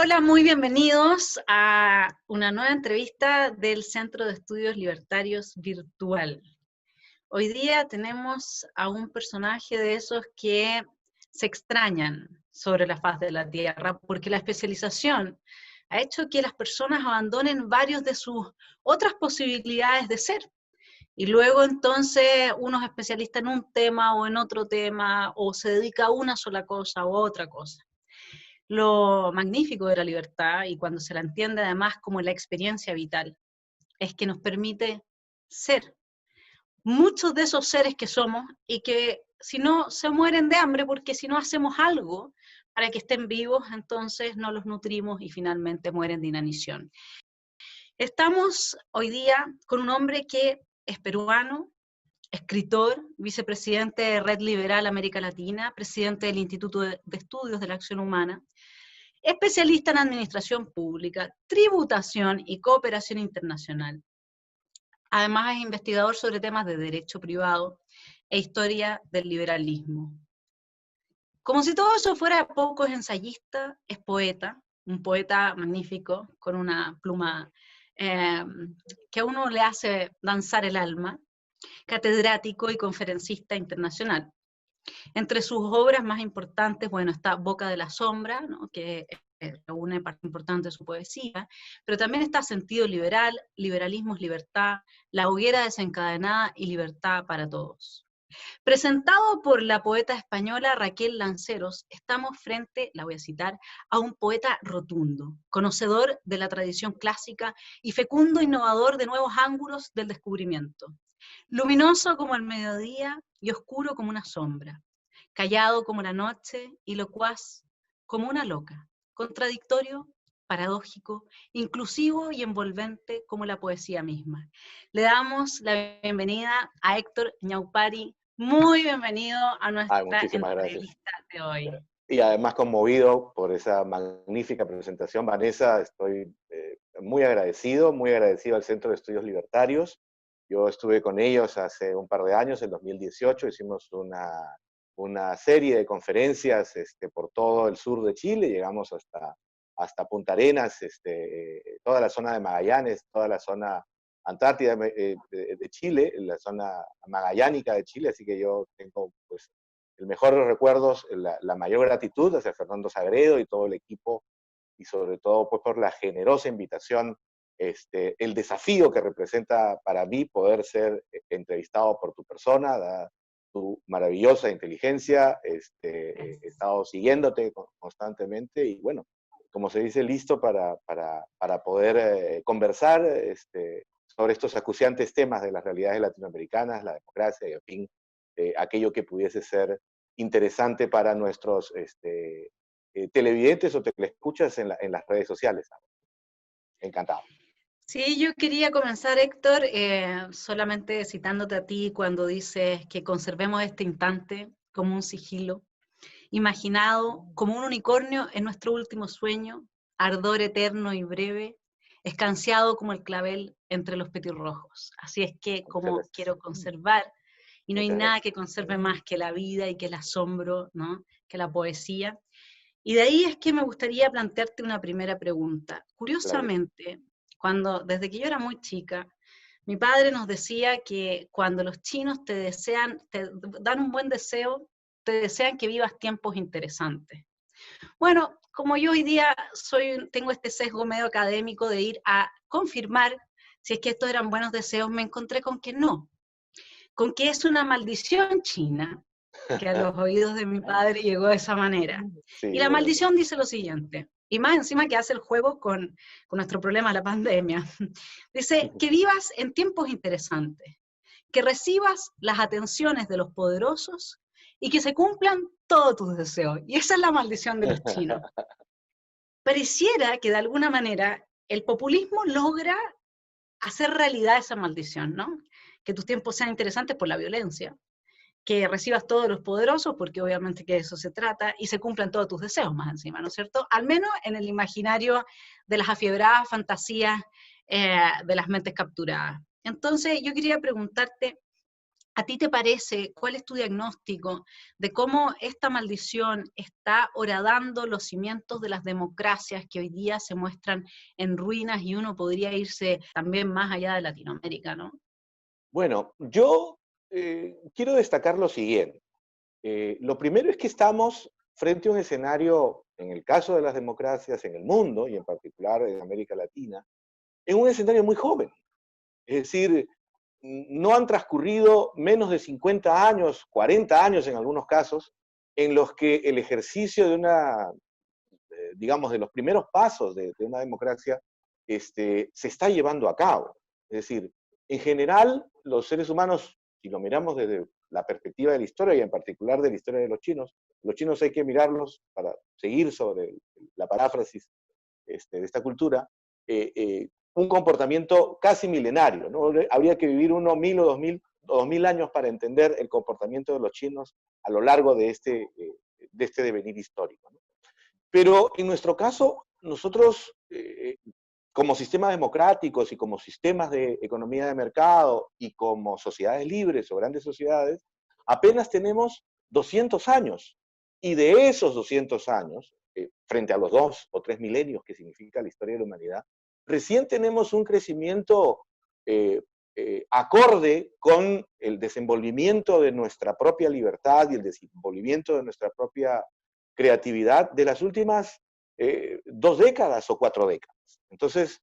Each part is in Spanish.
Hola, muy bienvenidos a una nueva entrevista del Centro de Estudios Libertarios Virtual. Hoy día tenemos a un personaje de esos que se extrañan sobre la faz de la Tierra, porque la especialización ha hecho que las personas abandonen varios de sus otras posibilidades de ser. Y luego entonces uno es especialista en un tema o en otro tema, o se dedica a una sola cosa o a otra cosa. Lo magnífico de la libertad, y cuando se la entiende además como la experiencia vital, es que nos permite ser muchos de esos seres que somos y que si no se mueren de hambre, porque si no hacemos algo para que estén vivos, entonces no los nutrimos y finalmente mueren de inanición. Estamos hoy día con un hombre que es peruano, escritor, vicepresidente de Red Liberal América Latina, presidente del Instituto de Estudios de la Acción Humana, especialista en administración pública, tributación y cooperación internacional. Además es investigador sobre temas de derecho privado e historia del liberalismo. Como si todo eso fuera poco, es ensayista, es poeta, un poeta magnífico, con una pluma que a uno le hace danzar el alma, catedrático y conferencista internacional. Entre sus obras más importantes, bueno, está Boca de la Sombra, ¿no?, que reúne parte importante de su poesía, pero también está Sentido Liberal, Liberalismo es Libertad, La Hoguera Desencadenada y Libertad para Todos. Presentado por la poeta española Raquel Lanceros, estamos frente, la voy a citar, a un poeta rotundo, conocedor de la tradición clásica y fecundo innovador de nuevos ángulos del descubrimiento. Luminoso como el mediodía y oscuro como una sombra, callado como la noche y locuaz como una loca, contradictorio, paradójico, inclusivo y envolvente como la poesía misma. Le damos la bienvenida a Héctor Ñaupari. Muy bienvenido a nuestra Muchísimas gracias. entrevista de hoy. Y además conmovido por esa magnífica presentación, Vanessa, estoy muy agradecido al Centro de Estudios Libertarios. Yo estuve con ellos hace un par de años, en 2018, hicimos una serie de conferencias por todo el sur de Chile, llegamos hasta Punta Arenas, toda la zona de Magallanes, toda la zona Antártida de Chile, la zona magallánica de Chile, así que yo tengo pues el mejor de los recuerdos, la mayor gratitud hacia Fernando Sagredo y todo el equipo, y sobre todo pues, por la generosa invitación, el desafío que representa para mí poder ser entrevistado por tu persona, tu maravillosa inteligencia, he estado siguiéndote constantemente y bueno, como se dice, listo para poder conversar sobre estos acuciantes temas de las realidades latinoamericanas, la democracia y, en fin, aquello que pudiese ser interesante para nuestros televidentes o teleescuchas en las redes sociales. Encantado. Sí, yo quería comenzar, Héctor, solamente citándote a ti cuando dices que conservemos este instante como un sigilo, imaginado como un unicornio en nuestro último sueño, ardor eterno y breve, escanciado como el clavel entre los petirrojos. Así es que como quiero conservar, y no hay nada que conserve más que la vida y que el asombro, ¿no?, que la poesía. Y de ahí es que me gustaría plantearte una primera pregunta. Curiosamente, desde que yo era muy chica, mi padre nos decía que cuando los chinos te dan un buen deseo, te desean que vivas tiempos interesantes. Bueno, como yo hoy día tengo este sesgo medio académico de ir a confirmar si es que estos eran buenos deseos, me encontré con que no, con que es una maldición china, que a los oídos de mi padre llegó de esa manera. Sí, Y la maldición dice lo siguiente, y más encima que hace el juego con nuestro problema, la pandemia. Dice, que vivas en tiempos interesantes, que recibas las atenciones de los poderosos y que se cumplan todos tus deseos. Y esa es la maldición de los chinos. Pareciera que de alguna manera el populismo logra hacer realidad esa maldición, ¿no? Que tus tiempos sean interesantes por la violencia, que recibas todos los poderosos, porque obviamente que de eso se trata, y se cumplan todos tus deseos más encima, ¿no es cierto? Al menos en el imaginario de las afiebradas fantasías de las mentes capturadas. Entonces yo quería preguntarte, ¿A ti te parece, cuál es tu diagnóstico de cómo esta maldición está horadando los cimientos de las democracias que hoy día se muestran en ruinas y uno podría irse también más allá de Latinoamérica, ¿no? Bueno, yo quiero destacar lo siguiente. Lo primero es que estamos frente a un escenario, en el caso de las democracias en el mundo, y en particular en América Latina, en un escenario muy joven. Es decir, no han transcurrido menos de 50 años, 40 años en algunos casos, en los que el ejercicio de una, digamos, de los primeros pasos de una democracia se está llevando a cabo. Es decir, en general, los seres humanos, si lo miramos desde la perspectiva de la historia y en particular de la historia de los chinos hay que mirarlos para seguir sobre la paráfrasis de esta cultura, un comportamiento casi milenario, ¿no? Habría que vivir uno 1000 o 2000 años para entender el comportamiento de los chinos a lo largo de este devenir histórico, ¿no? Pero en nuestro caso, nosotros, como sistemas democráticos y como sistemas de economía de mercado y como sociedades libres o grandes sociedades, apenas tenemos 200 años. Y de esos 200 años, frente a los 2 o 3 milenios que significa la historia de la humanidad, recién tenemos un crecimiento eh, acorde con el desenvolvimiento de nuestra propia libertad y el desenvolvimiento de nuestra propia creatividad de las últimas 2 décadas o 4 décadas. Entonces,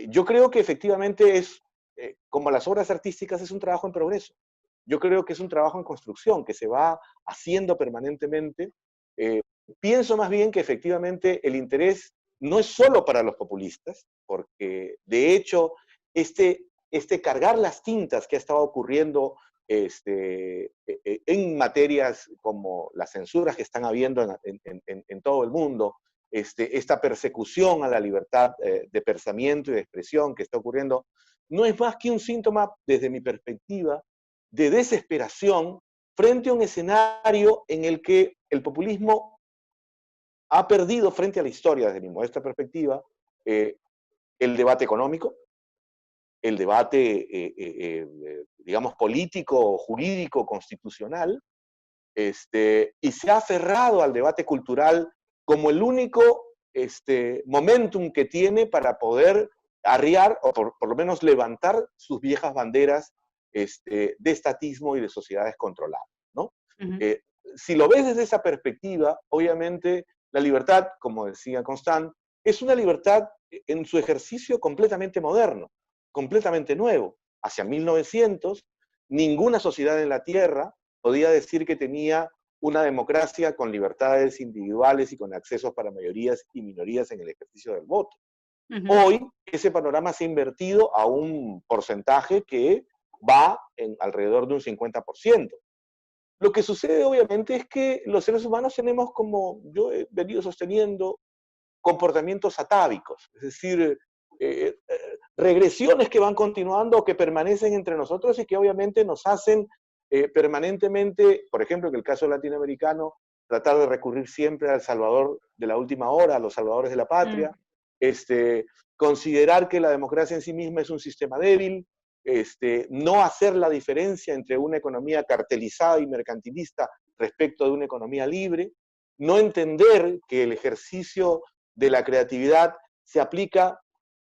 yo creo que efectivamente es, como las obras artísticas, es un trabajo en progreso. Yo creo que es un trabajo en construcción, que se va haciendo permanentemente. Eh, Pienso más bien que efectivamente el interés no es solo para los populistas, porque de hecho este cargar las tintas que ha estado ocurriendo en materias como las censuras que están habiendo en todo el mundo, esta persecución a la libertad de pensamiento y de expresión que está ocurriendo, no es más que un síntoma, desde mi perspectiva, de desesperación frente a un escenario en el que el populismo ha perdido frente a la historia, desde mi modesta perspectiva, eh, el debate económico, el debate, digamos, político, jurídico, constitucional, y se ha aferrado al debate cultural como el único momentum que tiene para poder arriar, o por lo menos levantar sus viejas banderas de estatismo y de sociedades controladas, ¿no? Uh -huh. Eh, si lo ves desde esa perspectiva, obviamente la libertad, como decía Constant, es una libertad en su ejercicio completamente moderno, completamente nuevo. Hacia 1900, ninguna sociedad en la Tierra podía decir que tenía una democracia con libertades individuales y con accesos para mayorías y minorías en el ejercicio del voto. Uh -huh. Hoy ese panorama se ha invertido a un porcentaje que va en alrededor de un 50%. Lo que sucede obviamente es que los seres humanos tenemos, como yo he venido sosteniendo, comportamientos atávicos, es decir, regresiones que van continuando o que permanecen entre nosotros y que obviamente nos hacen permanentemente, por ejemplo, en el caso latinoamericano, tratar de recurrir siempre al salvador de la última hora, a los salvadores de la patria, considerar que la democracia en sí misma es un sistema débil, no hacer la diferencia entre una economía cartelizada y mercantilista respecto de una economía libre, no entender que el ejercicio de la creatividad se aplica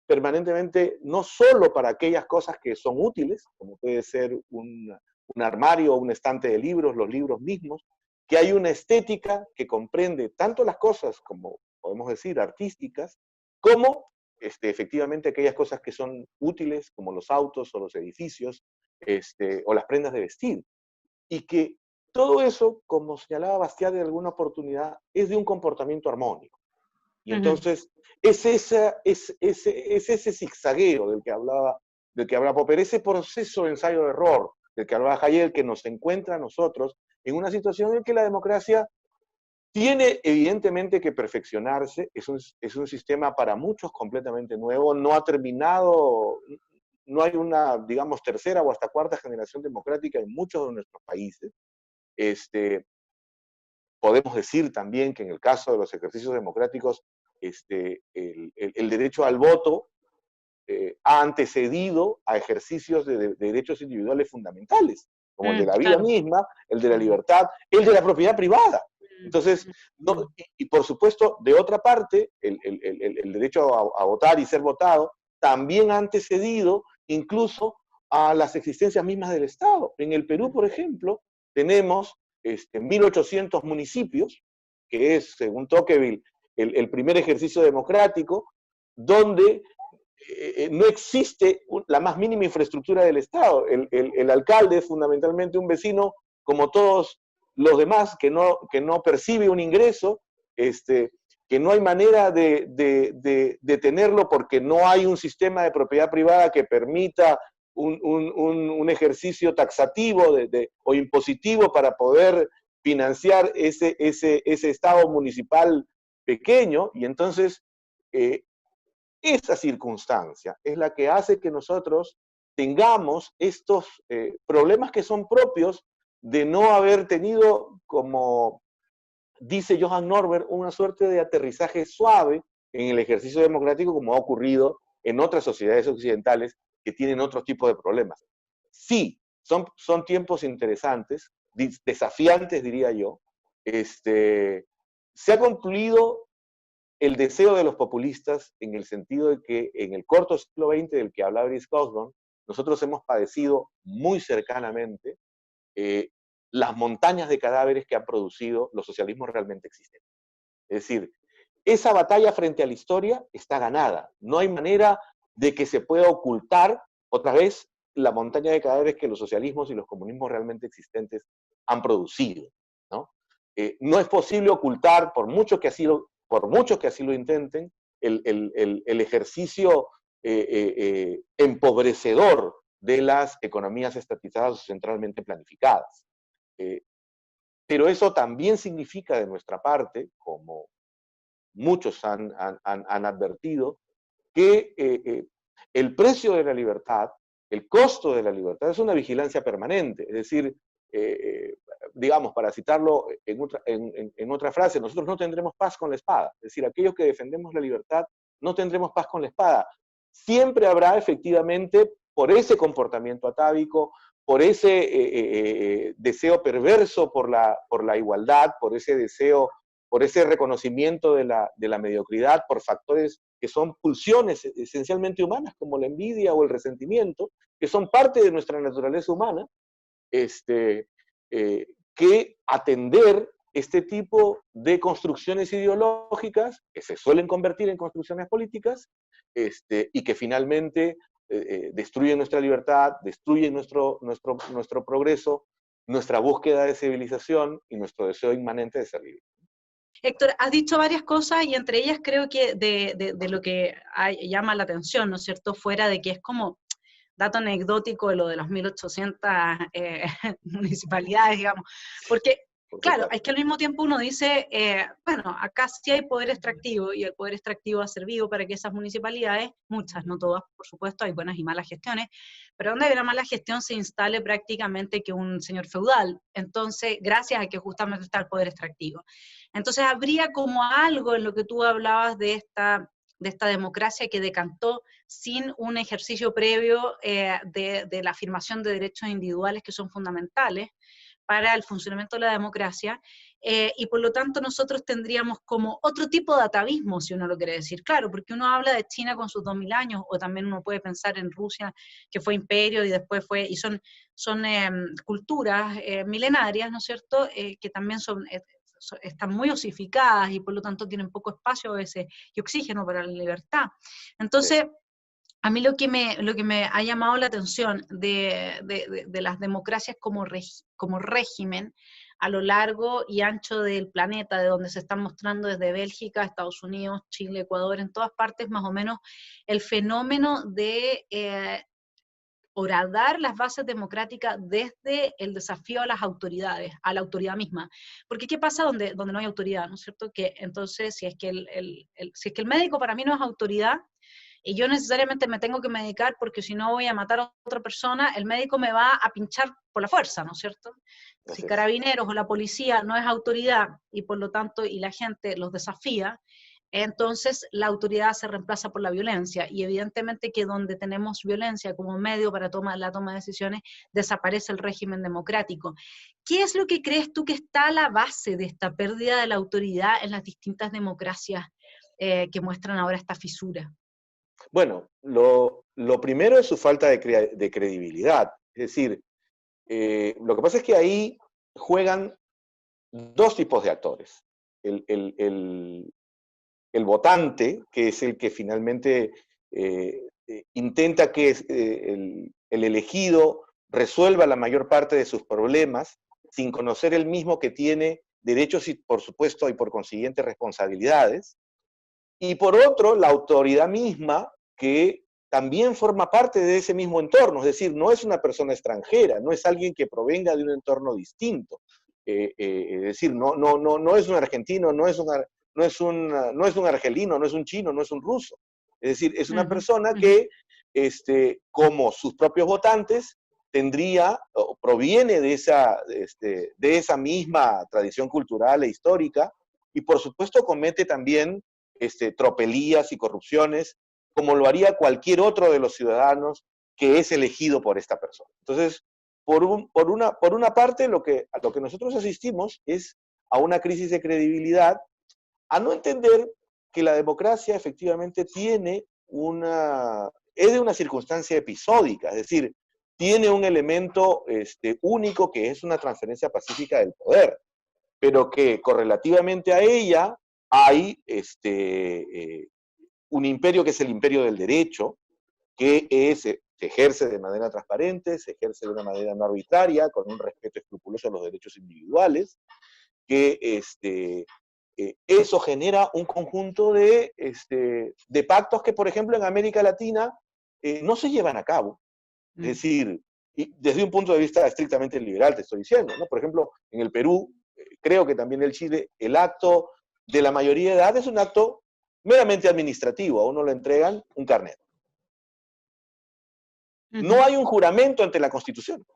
permanentemente no solo para aquellas cosas que son útiles, como puede ser un armario o un estante de libros, los libros mismos, que hay una estética que comprende tanto las cosas, como podemos decir, artísticas, como efectivamente aquellas cosas que son útiles, como los autos o los edificios, o las prendas de vestir. Y que todo eso, como señalaba Bastiat en alguna oportunidad, es de un comportamiento armónico. Y Uh -huh. entonces es ese zigzagueo del que hablaba Popper, ese proceso de ensayo de error del que hablaba Hayek, que nos encuentra a nosotros en una situación en que la democracia tiene evidentemente que perfeccionarse, es un sistema para muchos completamente nuevo, no ha terminado, no hay una, digamos, tercera o hasta cuarta generación democrática en muchos de nuestros países. Podemos decir también que en el caso de los ejercicios democráticos, el derecho al voto ha antecedido a ejercicios de derechos individuales fundamentales, como el de la vida Claro. misma, el de la libertad, el de la propiedad privada. Entonces, y por supuesto, de otra parte, el derecho a votar y ser votado también ha antecedido incluso a las existencias mismas del Estado. En el Perú, por ejemplo, tenemos 1.800 municipios, que es, según Tocqueville, el primer ejercicio democrático, donde no existe la más mínima infraestructura del Estado. El alcalde es fundamentalmente un vecino, como todos los demás, que no percibe un ingreso, que no hay manera de tenerlo porque no hay un sistema de propiedad privada que permita un ejercicio taxativo o impositivo para poder financiar ese Estado municipal pequeño, y entonces esa circunstancia es la que hace que nosotros tengamos estos problemas que son propios de no haber tenido, como dice Johan Norberg, una suerte de aterrizaje suave en el ejercicio democrático, como ha ocurrido en otras sociedades occidentales que tienen otro tipo de problemas. Sí, son tiempos interesantes, desafiantes, diría yo. Se ha concluido el deseo de los populistas en el sentido de que en el corto siglo XX del que hablaba Brice Cosdon, nosotros hemos padecido muy cercanamente las montañas de cadáveres que han producido los socialismos realmente existentes. Es decir, esa batalla frente a la historia está ganada. No hay manera de que se pueda ocultar otra vez la montaña de cadáveres que los socialismos y los comunismos realmente existentes han producido, ¿no? No es posible ocultar, por mucho que así lo intenten, el ejercicio empobrecedor de las economías estatizadas o centralmente planificadas. Pero eso también significa de nuestra parte, como muchos han advertido, que el precio de la libertad, el costo de la libertad, es una vigilancia permanente. Es decir, digamos, para citarlo en otra frase, nosotros no tendremos paz con la espada. Es decir, aquellos que defendemos la libertad no tendremos paz con la espada. Siempre habrá efectivamente, por ese comportamiento atávico, por ese deseo perverso por la igualdad, por ese deseo, por ese reconocimiento de la mediocridad, por factores que son pulsiones esencialmente humanas, como la envidia o el resentimiento, que son parte de nuestra naturaleza humana, que atender este tipo de construcciones ideológicas que se suelen convertir en construcciones políticas y que finalmente destruyen nuestra libertad, destruyen nuestro progreso, nuestra búsqueda de civilización y nuestro deseo inmanente de ser libre. Héctor, has dicho varias cosas y entre ellas creo que de lo que llama la atención, ¿no es cierto? Fuera de que es como dato anecdótico de lo de las 1.800 municipalidades, digamos, porque claro, es que al mismo tiempo uno dice, bueno, acá sí hay poder extractivo y el poder extractivo ha servido para que esas municipalidades, muchas, no todas, por supuesto, hay buenas y malas gestiones, pero donde hay una mala gestión se instale prácticamente que un señor feudal, entonces, gracias a que justamente está el poder extractivo. Entonces, habría como algo en lo que tú hablabas de esta democracia que decantó sin un ejercicio previo de la afirmación de derechos individuales que son fundamentales para el funcionamiento de la democracia, y por lo tanto nosotros tendríamos como otro tipo de atavismo, si uno lo quiere decir. Claro, porque uno habla de China con sus 2000 años, o también uno puede pensar en Rusia, que fue imperio y después fue, y son culturas milenarias, ¿no es cierto?, que también están muy osificadas y por lo tanto tienen poco espacio a veces y oxígeno para la libertad. Entonces, a mí lo que me ha llamado la atención de las democracias como régimen a lo largo y ancho del planeta, de donde se están mostrando desde Bélgica, Estados Unidos, Chile, Ecuador, en todas partes más o menos, el fenómeno de horadar las bases democráticas desde el desafío a las autoridades, a la autoridad misma. Porque ¿qué pasa donde no hay autoridad? ¿No es cierto? Que entonces, si es que el médico para mí no es autoridad, y yo necesariamente me tengo que medicar porque si no voy a matar a otra persona, el médico me va a pinchar por la fuerza, ¿no es cierto? Si Carabineros o la policía no es autoridad y por lo tanto y la gente los desafía, entonces la autoridad se reemplaza por la violencia, y evidentemente que donde tenemos violencia como medio para la toma de decisiones, desaparece el régimen democrático. ¿Qué es lo que crees tú que está a la base de esta pérdida de la autoridad en las distintas democracias que muestran ahora esta fisura? Bueno, lo primero es su falta de credibilidad. Es decir, lo que pasa es que ahí juegan dos tipos de actores. El votante, que es el que finalmente intenta que el elegido resuelva la mayor parte de sus problemas, sin conocer el mismo que tiene derechos y, por supuesto, y por consiguiente responsabilidades. Y por otro, la autoridad misma, que también forma parte de ese mismo entorno, es decir, no es una persona extranjera, no es alguien que provenga de un entorno distinto. Es decir, no es un argentino, no es un argelino, no es un chino, no es un ruso. Es decir, es una persona que, como sus propios votantes, tendría o proviene de esa misma tradición cultural e histórica, y por supuesto comete también tropelías y corrupciones, como lo haría cualquier otro de los ciudadanos que es elegido por esta persona. Entonces, por una parte, a lo que nosotros asistimos es a una crisis de credibilidad, a no entender que la democracia efectivamente es de una circunstancia episódica, es decir, tiene un elemento único, que es una transferencia pacífica del poder, pero que correlativamente a ella hay un imperio que es el imperio del derecho, que se ejerce de manera transparente, se ejerce de una manera no arbitraria, con un respeto escrupuloso a los derechos individuales, que eso genera un conjunto de pactos que, por ejemplo, en América Latina no se llevan a cabo. Es decir, y desde un punto de vista estrictamente liberal, te estoy diciendo, ¿no? Por ejemplo, en el Perú, creo que también en el Chile, el acto de la mayoría de edad es un acto meramente administrativo. A uno le entregan un carnet. No hay un juramento ante la Constitución,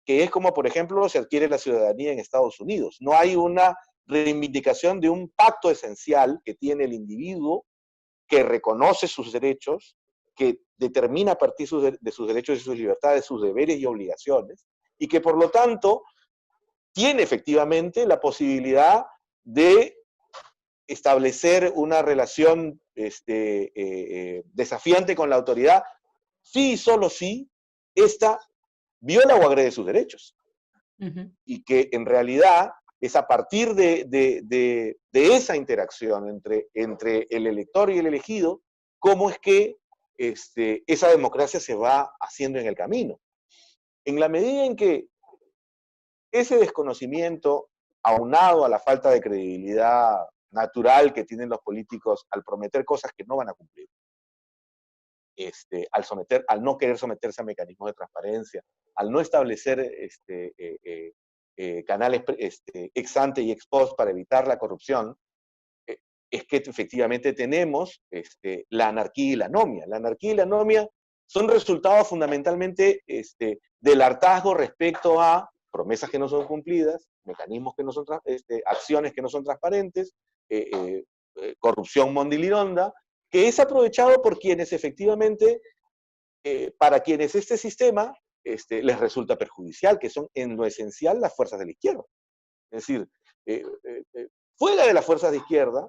que es como, por ejemplo, se adquiere la ciudadanía en Estados Unidos. No hay una reivindicación de un pacto esencial que tiene el individuo, que reconoce sus derechos, que determina a partir de sus derechos y sus libertades, sus deberes y obligaciones, y que por lo tanto tiene efectivamente la posibilidad de establecer una relación desafiante con la autoridad, sí y solo si ésta viola o agrede sus derechos. Y que en realidad es a partir de esa interacción entre el elector y el elegido, cómo es que esa democracia se va haciendo en el camino. En la medida en que ese desconocimiento, aunado a la falta de credibilidad natural que tienen los políticos al prometer cosas que no van a cumplir, al no querer someterse a mecanismos de transparencia, al no establecer canales ex ante y ex post para evitar la corrupción, es que efectivamente tenemos la anarquía y la anomia. La anarquía y la anomia son resultados fundamentalmente del hartazgo respecto a promesas que no son cumplidas, mecanismos que no son, acciones que no son transparentes, corrupción mondilironda, que es aprovechado por quienes efectivamente, para quienes este sistema les resulta perjudicial, que son en lo esencial las fuerzas de la izquierda. Es decir, fuera de las fuerzas de izquierda,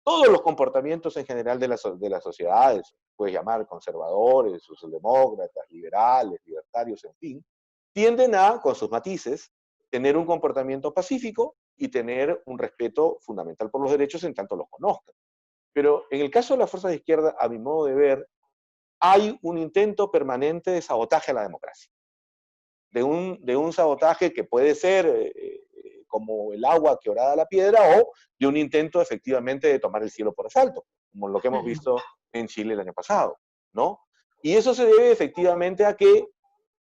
todos los comportamientos en general de las sociedades, puedes llamar conservadores, socialdemócratas, liberales, libertarios, en fin, tienden a, con sus matices, tener un comportamiento pacífico y tener un respeto fundamental por los derechos en tanto los conozcan. Pero en el caso de las fuerzas de izquierda, a mi modo de ver, hay un intento permanente de sabotaje a la democracia. De un sabotaje que puede ser como el agua que horada la piedra, o de un intento efectivamente de tomar el cielo por asalto, como lo que hemos visto en Chile el año pasado, ¿no? Y eso se debe efectivamente a que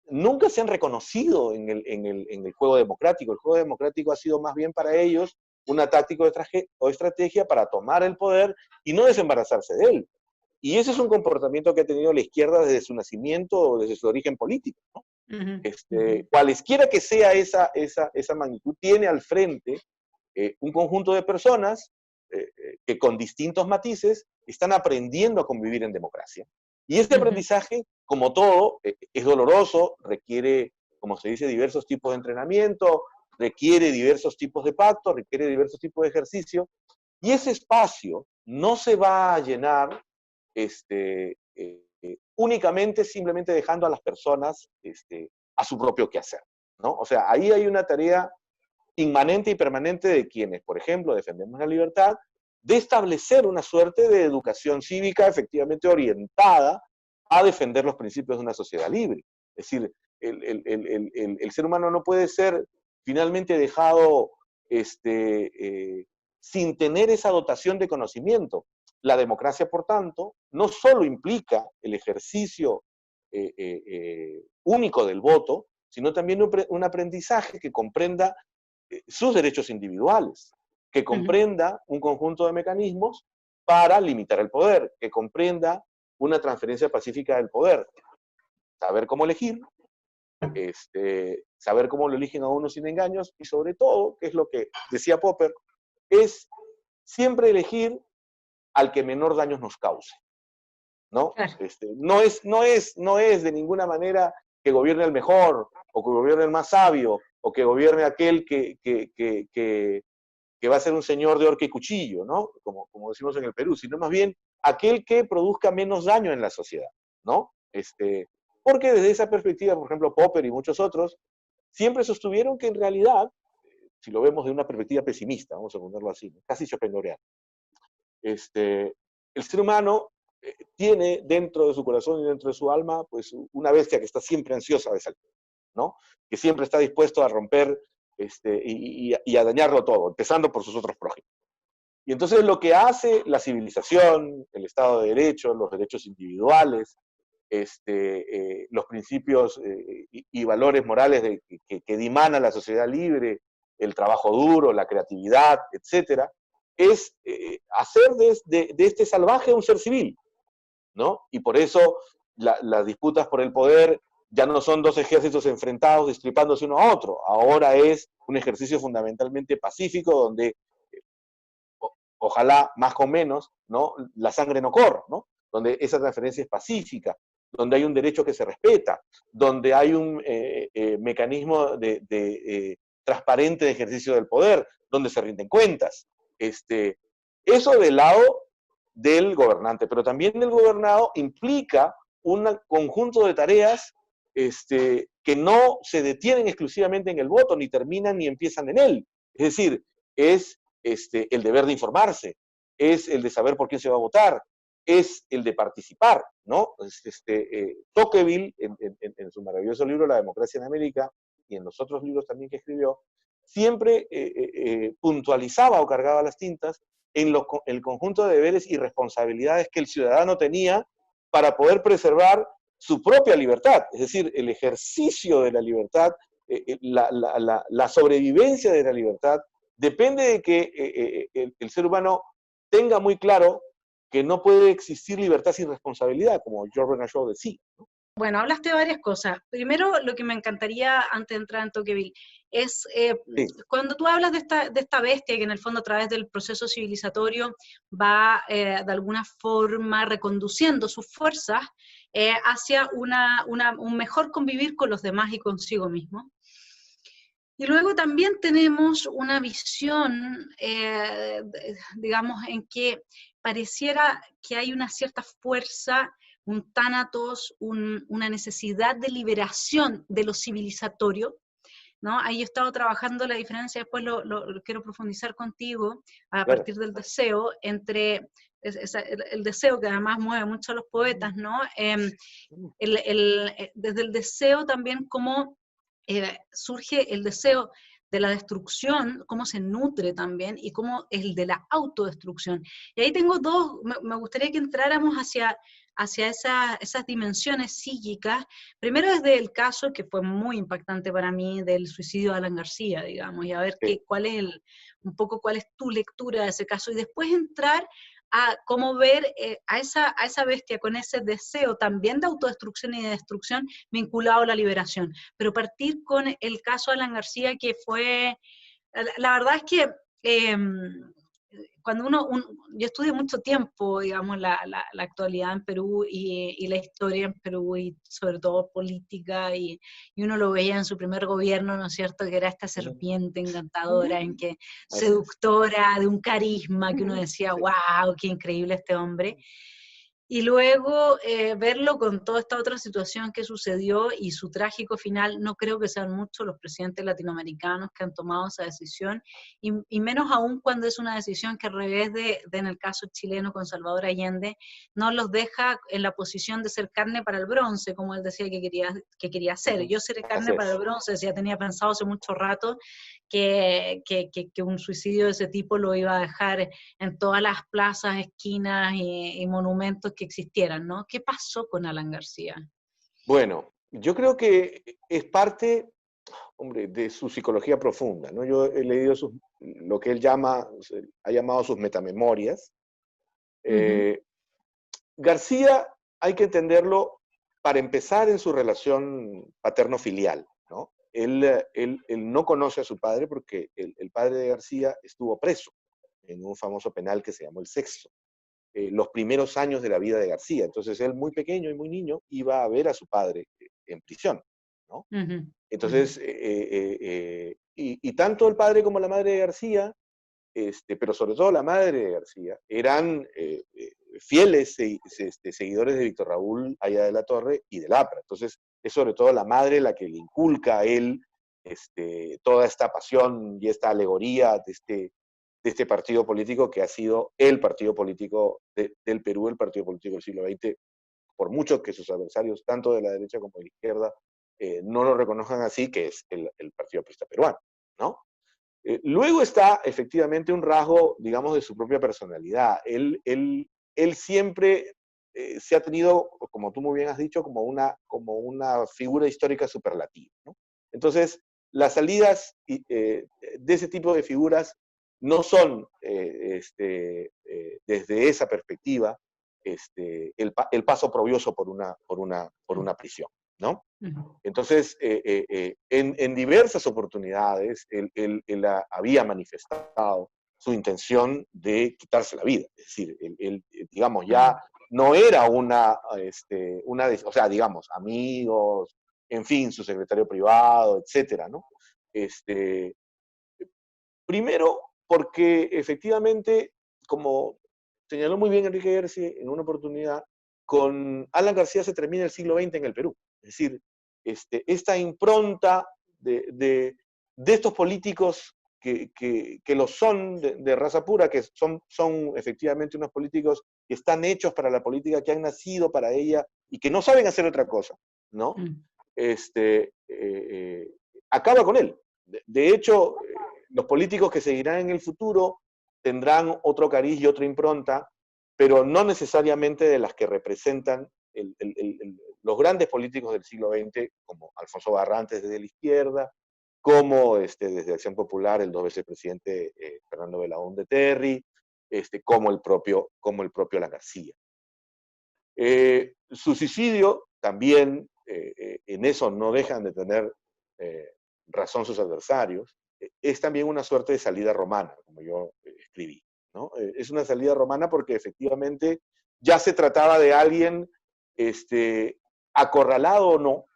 nunca se han reconocido en el juego democrático. El juego democrático ha sido más bien para ellos una táctica o estrategia para tomar el poder y no desembarazarse de él. Y ese es un comportamiento que ha tenido la izquierda desde su nacimiento o desde su origen político, ¿no? Cualesquiera que sea esa magnitud, tiene al frente un conjunto de personas que con distintos matices están aprendiendo a convivir en democracia. Y este aprendizaje, como todo, es doloroso, requiere, como se dice, diversos tipos de entrenamiento, requiere diversos tipos de pactos, requiere diversos tipos de ejercicio, y ese espacio no se va a llenar únicamente simplemente dejando a las personas a su propio quehacer, ¿no? O sea, ahí hay una tarea inmanente y permanente de quienes, por ejemplo, defendemos la libertad, de establecer una suerte de educación cívica efectivamente orientada a defender los principios de una sociedad libre. Es decir, el ser humano no puede ser finalmente dejado sin tener esa dotación de conocimiento. La democracia, por tanto, no solo implica el ejercicio único del voto, sino también un aprendizaje que comprenda sus derechos individuales, que comprenda un conjunto de mecanismos para limitar el poder, que comprenda una transferencia pacífica del poder, saber cómo elegir, saber cómo lo eligen a uno sin engaños, y sobre todo, que es lo que decía Popper, es siempre elegir al que menor daños nos cause, ¿no? Claro. No es de ninguna manera que gobierne el mejor, o que gobierne el más sabio, o que gobierne aquel que va a ser un señor de horca y cuchillo, ¿no? Como decimos en el Perú, sino más bien aquel que produzca menos daño en la sociedad, ¿no? Porque desde esa perspectiva, por ejemplo, Popper y muchos otros, siempre sostuvieron que en realidad, si lo vemos de una perspectiva pesimista, vamos a ponerlo así, casi schopenhaueriana, el ser humano tiene dentro de su corazón y dentro de su alma, pues una bestia que está siempre ansiosa de salir, ¿no? Que siempre está dispuesto a romper y a dañarlo todo, empezando por sus otros prójimos. Y entonces lo que hace la civilización, el Estado de Derecho, los derechos individuales, los principios y valores morales que dimanan la sociedad libre, el trabajo duro, la creatividad, etcétera, es hacer de este salvaje un ser civil, ¿no? Y por eso las disputas por el poder ya no son dos ejércitos enfrentados destripándose uno a otro, ahora es un ejercicio fundamentalmente pacífico donde, ojalá más con menos, ¿no? La sangre no corra, ¿no? Donde esa transferencia es pacífica, donde hay un derecho que se respeta, donde hay un mecanismo de transparente de ejercicio del poder, donde se rinden cuentas. Eso del lado del gobernante, pero también del gobernado implica un conjunto de tareas que no se detienen exclusivamente en el voto, ni terminan ni empiezan en él. Es decir, es el deber de informarse, es el de saber por quién se va a votar, es el de participar, ¿no? Tocqueville, en su maravilloso libro La democracia en América, y en los otros libros también que escribió, siempre puntualizaba o cargaba las tintas en el conjunto de deberes y responsabilidades que el ciudadano tenía para poder preservar su propia libertad, es decir, el ejercicio de la libertad, la sobrevivencia de la libertad, depende de que el ser humano tenga muy claro que no puede existir libertad sin responsabilidad, como George Bernard Shaw decía, ¿no? Bueno, hablaste de varias cosas. Primero, lo que me encantaría, antes de entrar en Tocqueville, es Sí. cuando tú hablas de esta bestia que en el fondo a través del proceso civilizatorio va de alguna forma reconduciendo sus fuerzas hacia un mejor convivir con los demás y consigo mismo. Y luego también tenemos una visión, digamos, en que pareciera que hay una cierta fuerza, un tánatos, una necesidad de liberación de lo civilizatorio, ¿no? Ahí he estado trabajando la diferencia, después lo quiero profundizar contigo, a Claro. partir del deseo, entre el deseo que además mueve mucho a los poetas, ¿no? Desde el deseo también cómo surge el deseo de la destrucción, cómo se nutre también, y cómo el de la autodestrucción. Y ahí tengo dos, me gustaría que entráramos hacia esas dimensiones psíquicas, primero desde el caso que fue muy impactante para mí del suicidio de Alan García, digamos, y a ver Sí. un poco cuál es tu lectura de ese caso, y después entrar a cómo ver a esa bestia con ese deseo también de autodestrucción y de destrucción vinculado a la liberación. Pero partir con el caso de Alan García, que fue, la verdad es que cuando yo estudié mucho tiempo, digamos, la actualidad en Perú y la historia en Perú y sobre todo política y uno lo veía en su primer gobierno, ¿no es cierto?, que era esta serpiente encantadora, en que Así es. seductora, de un carisma que uno decía, Sí. wow, qué increíble este hombre. Y luego verlo con toda esta otra situación que sucedió y su trágico final, no creo que sean muchos los presidentes latinoamericanos que han tomado esa decisión, y menos aún cuando es una decisión que al revés en el caso chileno con Salvador Allende, no los deja en la posición de ser carne para el bronce, como él decía que quería hacer. Yo seré Así carne para el es. bronce, ya tenía pensado hace mucho rato que un suicidio de ese tipo lo iba a dejar en todas las plazas, esquinas y monumentos que existieran, ¿no? ¿Qué pasó con Alan García? Bueno, yo creo que es parte, hombre, de su psicología profunda, ¿no? Yo he leído lo que él ha llamado sus metamemorias. Ujú, Eh, García hay que entenderlo para empezar en su relación paterno-filial, ¿no? Él no conoce a su padre porque el padre de García estuvo preso en un famoso penal que se llamó el Sexto, los primeros años de la vida de García. Entonces él, muy pequeño y muy niño, iba a ver a su padre en prisión, ¿no? ujú, ujú. Entonces, y tanto el padre como la madre de García, pero sobre todo la madre de García, eran fieles seguidores de Víctor Raúl Haya de la Torre y del APRA. Entonces, es sobre todo la madre la que le inculca a él toda esta pasión y esta alegoría de este partido político que ha sido el partido político del Perú, el partido político del siglo XX, por mucho que sus adversarios, tanto de la derecha como de la izquierda, no lo reconozcan así, que es el Partido Aprista Peruano, ¿no? Luego está efectivamente un rasgo, digamos, de su propia personalidad. Él siempre se ha tenido, como tú muy bien has dicho, como una figura histórica superlativa, ¿no? Entonces, las salidas de ese tipo de figuras no son, desde esa perspectiva, el paso probioso por una prisión, ¿no? Ujú. Entonces, en diversas oportunidades, él había manifestado su intención de quitarse la vida. Es decir, digamos, ya no era o sea, digamos, amigos, en fin, su secretario privado, etcétera, ¿no? Este, Primero, porque efectivamente, como señaló muy bien Enrique Gersi en una oportunidad, con Alan García se termina el siglo XX en el Perú. Es decir, esta impronta de estos políticos que lo son de raza pura, que son efectivamente unos políticos que están hechos para la política, que han nacido para ella y que no saben hacer otra cosa, ¿no? Mm. Acaba con él. De hecho, los políticos que seguirán en el futuro tendrán otro cariz y otra impronta, pero no necesariamente de las que representan los grandes políticos del siglo XX, como Alfonso Barrantes desde la izquierda, como desde Acción Popular, el dos veces presidente Fernando Belaúnde Terry, como el propio La García. Su suicidio también, en eso no dejan de tener eh, razón sus adversarios, es también una suerte de salida romana, como yo escribí, ¿no? Es una salida romana porque efectivamente ya se trataba de alguien acorralado o no,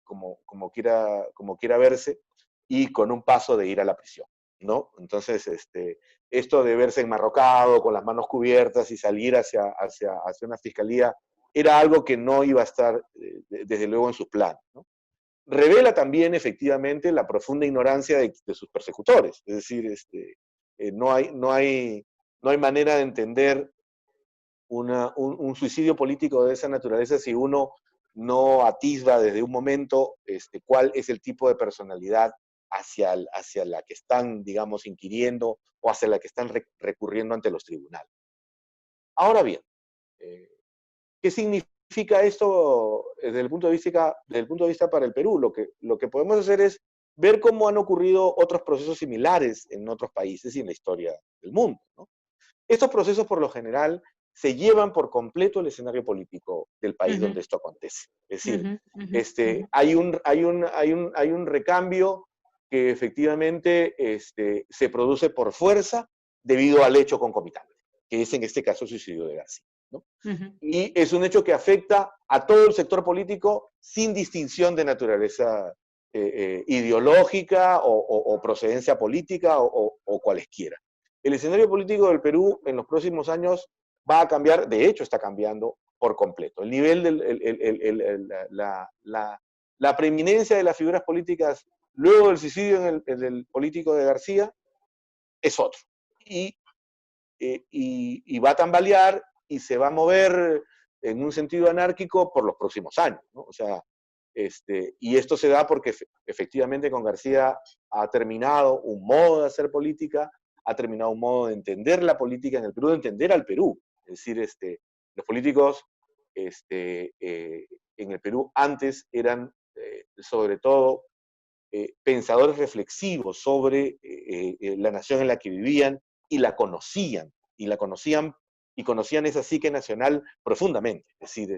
como quiera verse, y con un paso de ir a la prisión, ¿no? Entonces, esto de verse enmarrocado, con las manos cubiertas y salir hacia una fiscalía, era algo que no iba a estar, desde luego, en sus planes, ¿no? Revela también, efectivamente, la profunda ignorancia de sus persecutores. Es decir, no hay manera de entender un suicidio político de esa naturaleza si uno no atisba desde un momento cuál es el tipo de personalidad hacia la que están, digamos, inquiriendo o hacia la que están recurriendo ante los tribunales. Ahora bien, eh, ¿qué significa esto desde desde el punto de vista para el Perú? Lo que podemos hacer es ver cómo han ocurrido otros procesos similares en otros países y en la historia del mundo, ¿no? Estos procesos, por lo general, se llevan por completo el escenario político del país Ujú, donde esto acontece. Es decir, ujú, ujú, ujú. hay un recambio que efectivamente se produce por fuerza debido al hecho concomitante, que es en este caso el suicidio de García, ¿no? Y es un hecho que afecta a todo el sector político sin distinción de naturaleza ideológica o procedencia política o cualesquiera. El escenario político del Perú en los próximos años va a cambiar, de hecho está cambiando por completo. El nivel la preeminencia de las figuras políticas luego del suicidio en el político de García es otro. Y va a tambalear y se va a mover en un sentido anárquico por los próximos años, ¿no? O sea, y esto se da porque efectivamente con García ha terminado un modo de hacer política, ha terminado un modo de entender la política en el Perú, de entender al Perú. Es decir, los políticos en el Perú antes eran sobre todo pensadores reflexivos sobre la nación en la que vivían y la conocían, y conocían esa psique nacional profundamente. Es decir,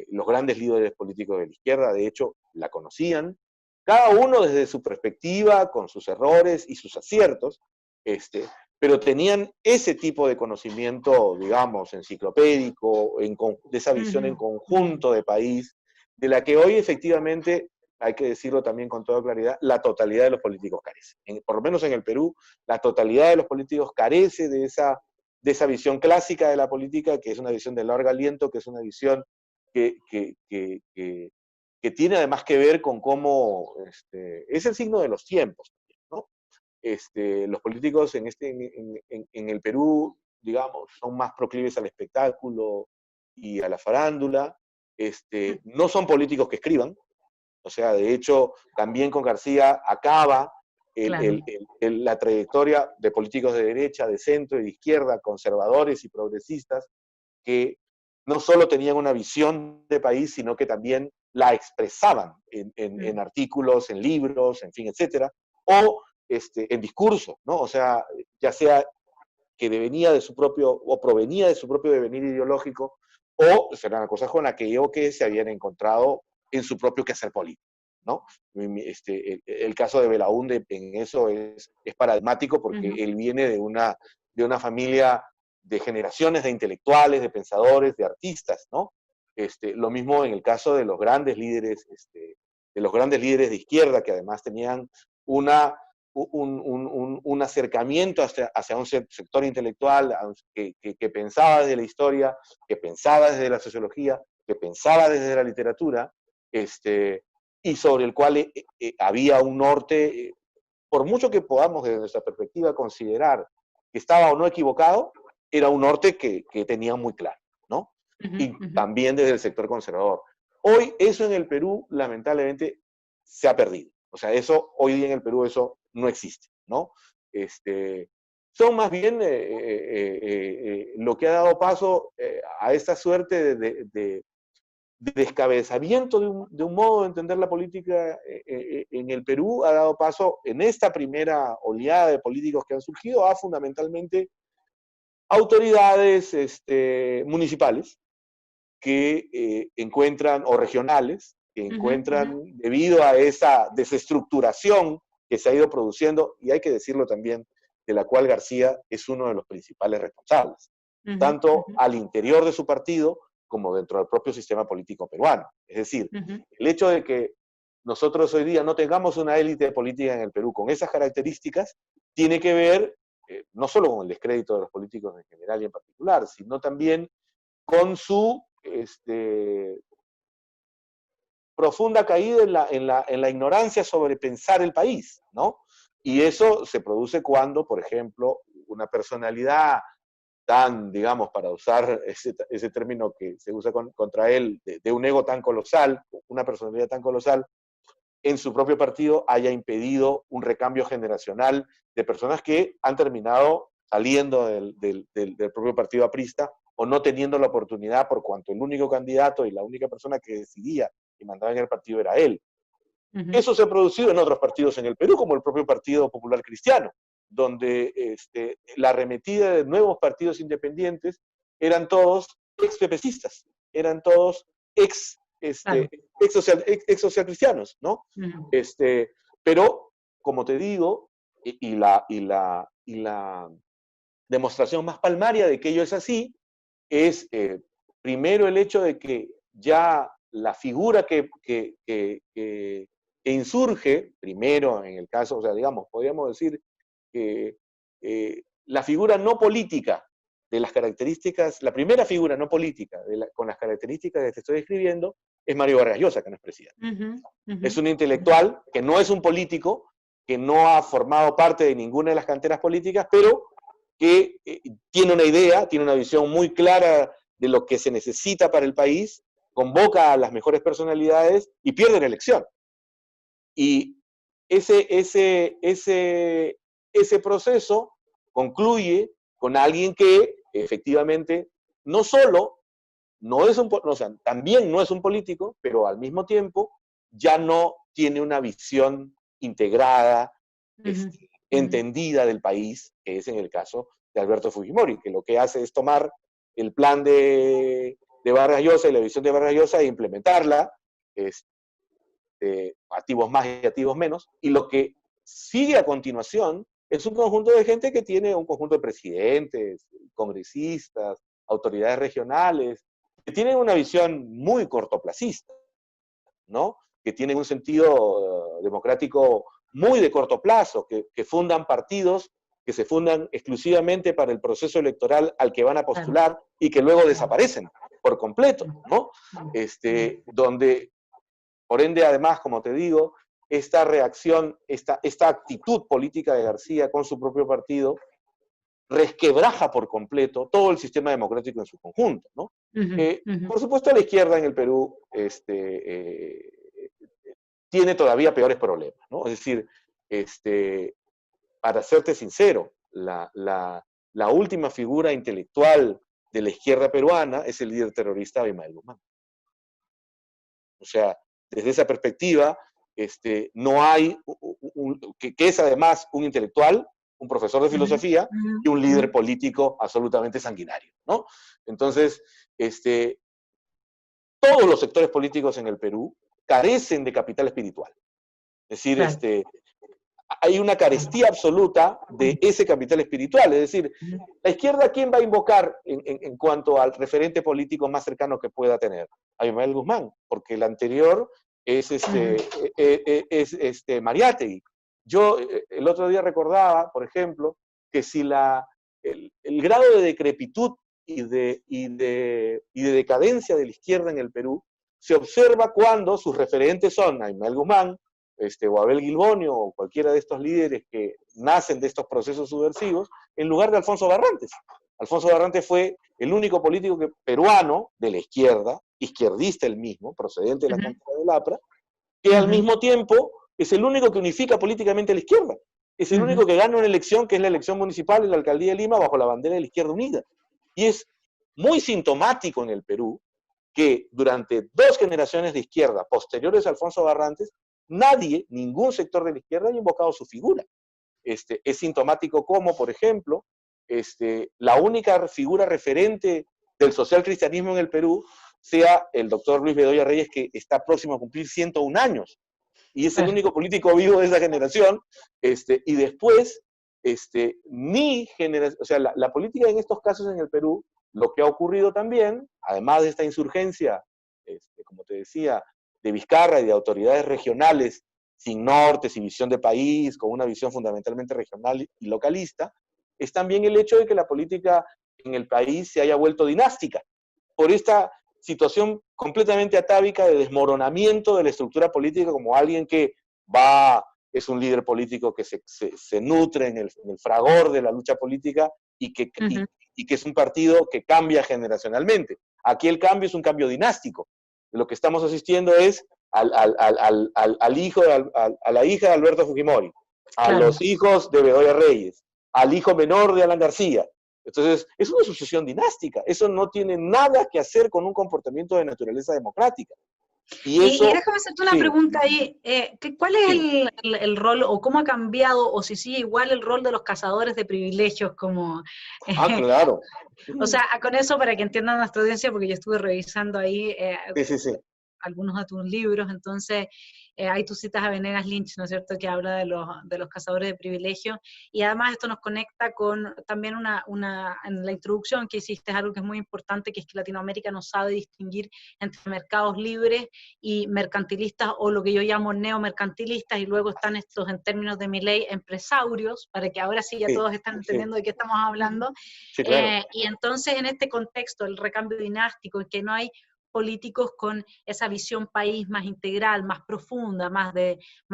los grandes líderes políticos de la izquierda, de hecho, la conocían, cada uno desde su perspectiva, con sus errores y sus aciertos, pero tenían ese tipo de conocimiento, digamos, enciclopédico, de esa visión en conjunto de país, de la que hoy efectivamente, hay que decirlo también con toda claridad, la totalidad de los políticos carece. Por lo menos en el Perú, la totalidad de los políticos carece de esa visión clásica de la política, que es una visión de largo aliento, que es una visión que tiene además que ver con cómo es el signo de los tiempos, ¿no? Los políticos en el Perú, digamos, son más proclives al espectáculo y a la farándula. No son políticos que escriban, o sea, de hecho, también con García acaba la trayectoria de políticos de derecha, de centro y de izquierda, conservadores y progresistas, que no solo tenían una visión de país, sino que también la expresaban en artículos, en libros, en fin, etcétera, o en discurso, ¿no? O sea, ya sea que devenía de su propio, o provenía de su propio devenir ideológico, o serán cosas con las que se habían encontrado en su propio quehacer político, ¿no? El caso de Belaúnde en eso es paradigmático porque él viene de una familia de generaciones de intelectuales, de pensadores, de artistas, ¿no? Lo mismo en el caso de los grandes líderes, de izquierda, que además tenían un acercamiento hacia un sector intelectual que pensaba desde la historia, que pensaba desde la sociología, que pensaba desde la literatura, y sobre el cual había un norte, por mucho que podamos desde nuestra perspectiva considerar que estaba o no equivocado, era un norte que tenía muy claro, ¿no? Y también desde el sector conservador. Hoy eso en el Perú, lamentablemente, se ha perdido. O sea, hoy día en el Perú eso no existe, ¿no? Son más bien lo que ha dado paso a esta suerte de descabezamiento de un modo de entender la política en el Perú, ha dado paso en esta primera oleada de políticos que han surgido a fundamentalmente autoridades municipales que encuentran, o regionales, que encuentran, debido a esa desestructuración que se ha ido produciendo, y hay que decirlo también, de la cual García es uno de los principales responsables, tanto al interior de su partido como dentro del propio sistema político peruano. Es decir, el hecho de que nosotros hoy día no tengamos una élite política en el Perú con esas características, tiene que ver no solo con el descrédito de los políticos en general y en particular, sino también con su profunda caída en la ignorancia sobre pensar el país, ¿no? Y eso se produce cuando, por ejemplo, una personalidad tan, digamos, para usar ese término que se usa contra él, de un ego tan colosal, una personalidad tan colosal, en su propio partido haya impedido un recambio generacional de personas que han terminado saliendo del propio partido aprista o no teniendo la oportunidad por cuanto el único candidato y la única persona que decidía y mandaba en el partido era él. Eso se ha producido en otros partidos en el Perú, como el propio Partido Popular Cristiano, donde la arremetida de nuevos partidos independientes eran todos ex-pepecistas, eran todos ex-socialcristianos, ¿no? Pero, como te digo, y la demostración más palmaria de que ello es así es, primero, el hecho de que ya la figura que insurge, primero en el caso, o sea, digamos, podríamos decir que la figura no política de las características, la primera figura no política con las características que te estoy describiendo, es Mario Vargas Llosa, que no es presidente. Es un intelectual que no es un político, que no ha formado parte de ninguna de las canteras políticas, pero que tiene una idea, tiene una visión muy clara de lo que se necesita para el país, convoca a las mejores personalidades y pierde la elección. Y ese proceso concluye con alguien que efectivamente no solo no es o sea, también no es un político, pero al mismo tiempo ya no tiene una visión integrada, entendida del país, que es en el caso de Alberto Fujimori, que lo que hace es tomar el plan de Vargas Llosa y la visión de Vargas Llosa e implementarla, activos más y activos menos, y lo que sigue a continuación es un conjunto de gente que tiene un conjunto de presidentes, congresistas, autoridades regionales, que tienen una visión muy cortoplacista, ¿no? Que tienen un sentido democrático muy de corto plazo, que fundan partidos que se fundan exclusivamente para el proceso electoral al que van a postular y que luego desaparecen por completo, ¿no? Donde, por ende, además, como te digo, esta reacción, esta actitud política de García con su propio partido, resquebraja por completo todo el sistema democrático en su conjunto, ¿no? Por supuesto, la izquierda en el Perú tiene todavía peores problemas, ¿no? Es decir, para serte sincero, la última figura intelectual de la izquierda peruana es el líder terrorista Abimael Guzmán. O sea, desde esa perspectiva, no hay, que es además un intelectual, un profesor de filosofía y un líder político absolutamente sanguinario, ¿no? Entonces, todos los sectores políticos en el Perú carecen de capital espiritual. Es decir, hay una carestía absoluta de ese capital espiritual. Es decir, la izquierda, ¿quién va a invocar en cuanto al referente político más cercano que pueda tener? A Abimael Guzmán, porque el anterior es Mariátegui. Yo el otro día recordaba, por ejemplo, que si el grado de decrepitud y de decadencia de la izquierda en el Perú se observa cuando sus referentes son Abimael Guzmán, o Abel Gilbonio, o cualquiera de estos líderes que nacen de estos procesos subversivos, en lugar de Alfonso Barrantes. Alfonso Barrantes fue el único político peruano de la izquierda, izquierdista el mismo, procedente de la cantera del APRA, que al mismo tiempo es el único que unifica políticamente a la izquierda. Es el único que gana una elección, que es la elección municipal en la alcaldía de Lima, bajo la bandera de la Izquierda Unida. Y es muy sintomático en el Perú que durante 2 generaciones de izquierda posteriores a Alfonso Barrantes, nadie, ningún sector de la izquierda haya invocado su figura. Es sintomático como, por ejemplo, la única figura referente del socialcristianismo en el Perú sea el doctor Luis Bedoya Reyes, que está próximo a cumplir 101 años, y es el único político vivo de esa generación, y después, o sea, la política en estos casos en el Perú, lo que ha ocurrido también, además de esta insurgencia, como te decía, de Vizcarra y de autoridades regionales sin norte, sin visión de país, con una visión fundamentalmente regional y localista, es también el hecho de que la política en el país se haya vuelto dinástica, por esta situación completamente atávica de desmoronamiento de la estructura política como alguien que es un líder político que se nutre en el fragor de la lucha política y que es un partido que cambia generacionalmente. Aquí el cambio es un cambio dinástico. Lo que estamos asistiendo es a la hija de Alberto Fujimori, a los hijos de Bedoya Reyes, al hijo menor de Alan García. Entonces, es una sucesión dinástica. Eso no tiene nada que hacer con un comportamiento de naturaleza democrática. Y déjame hacerte una pregunta ahí. ¿Cuál es el rol, o cómo ha cambiado, o si sigue igual el rol de los cazadores de privilegios? Como, claro. O sea, con eso para que entiendan nuestra audiencia, porque yo estuve revisando ahí. Sí. algunos de tus libros, entonces ahí tú citas a Venegas Lynch, ¿no es cierto?, que habla de los cazadores de privilegios, y además esto nos conecta con también en la introducción que hiciste, es algo que es muy importante, que es que Latinoamérica no sabe distinguir entre mercados libres y mercantilistas, o lo que yo llamo neomercantilistas, y luego están estos, en términos de mi ley, empresarios, para que ahora sí ya Sí, todos están sí, entendiendo de qué estamos hablando. sí, claro. Y entonces en este contexto, el recambio dinástico, en que no hay políticos con esa visión país más integral, más profunda, más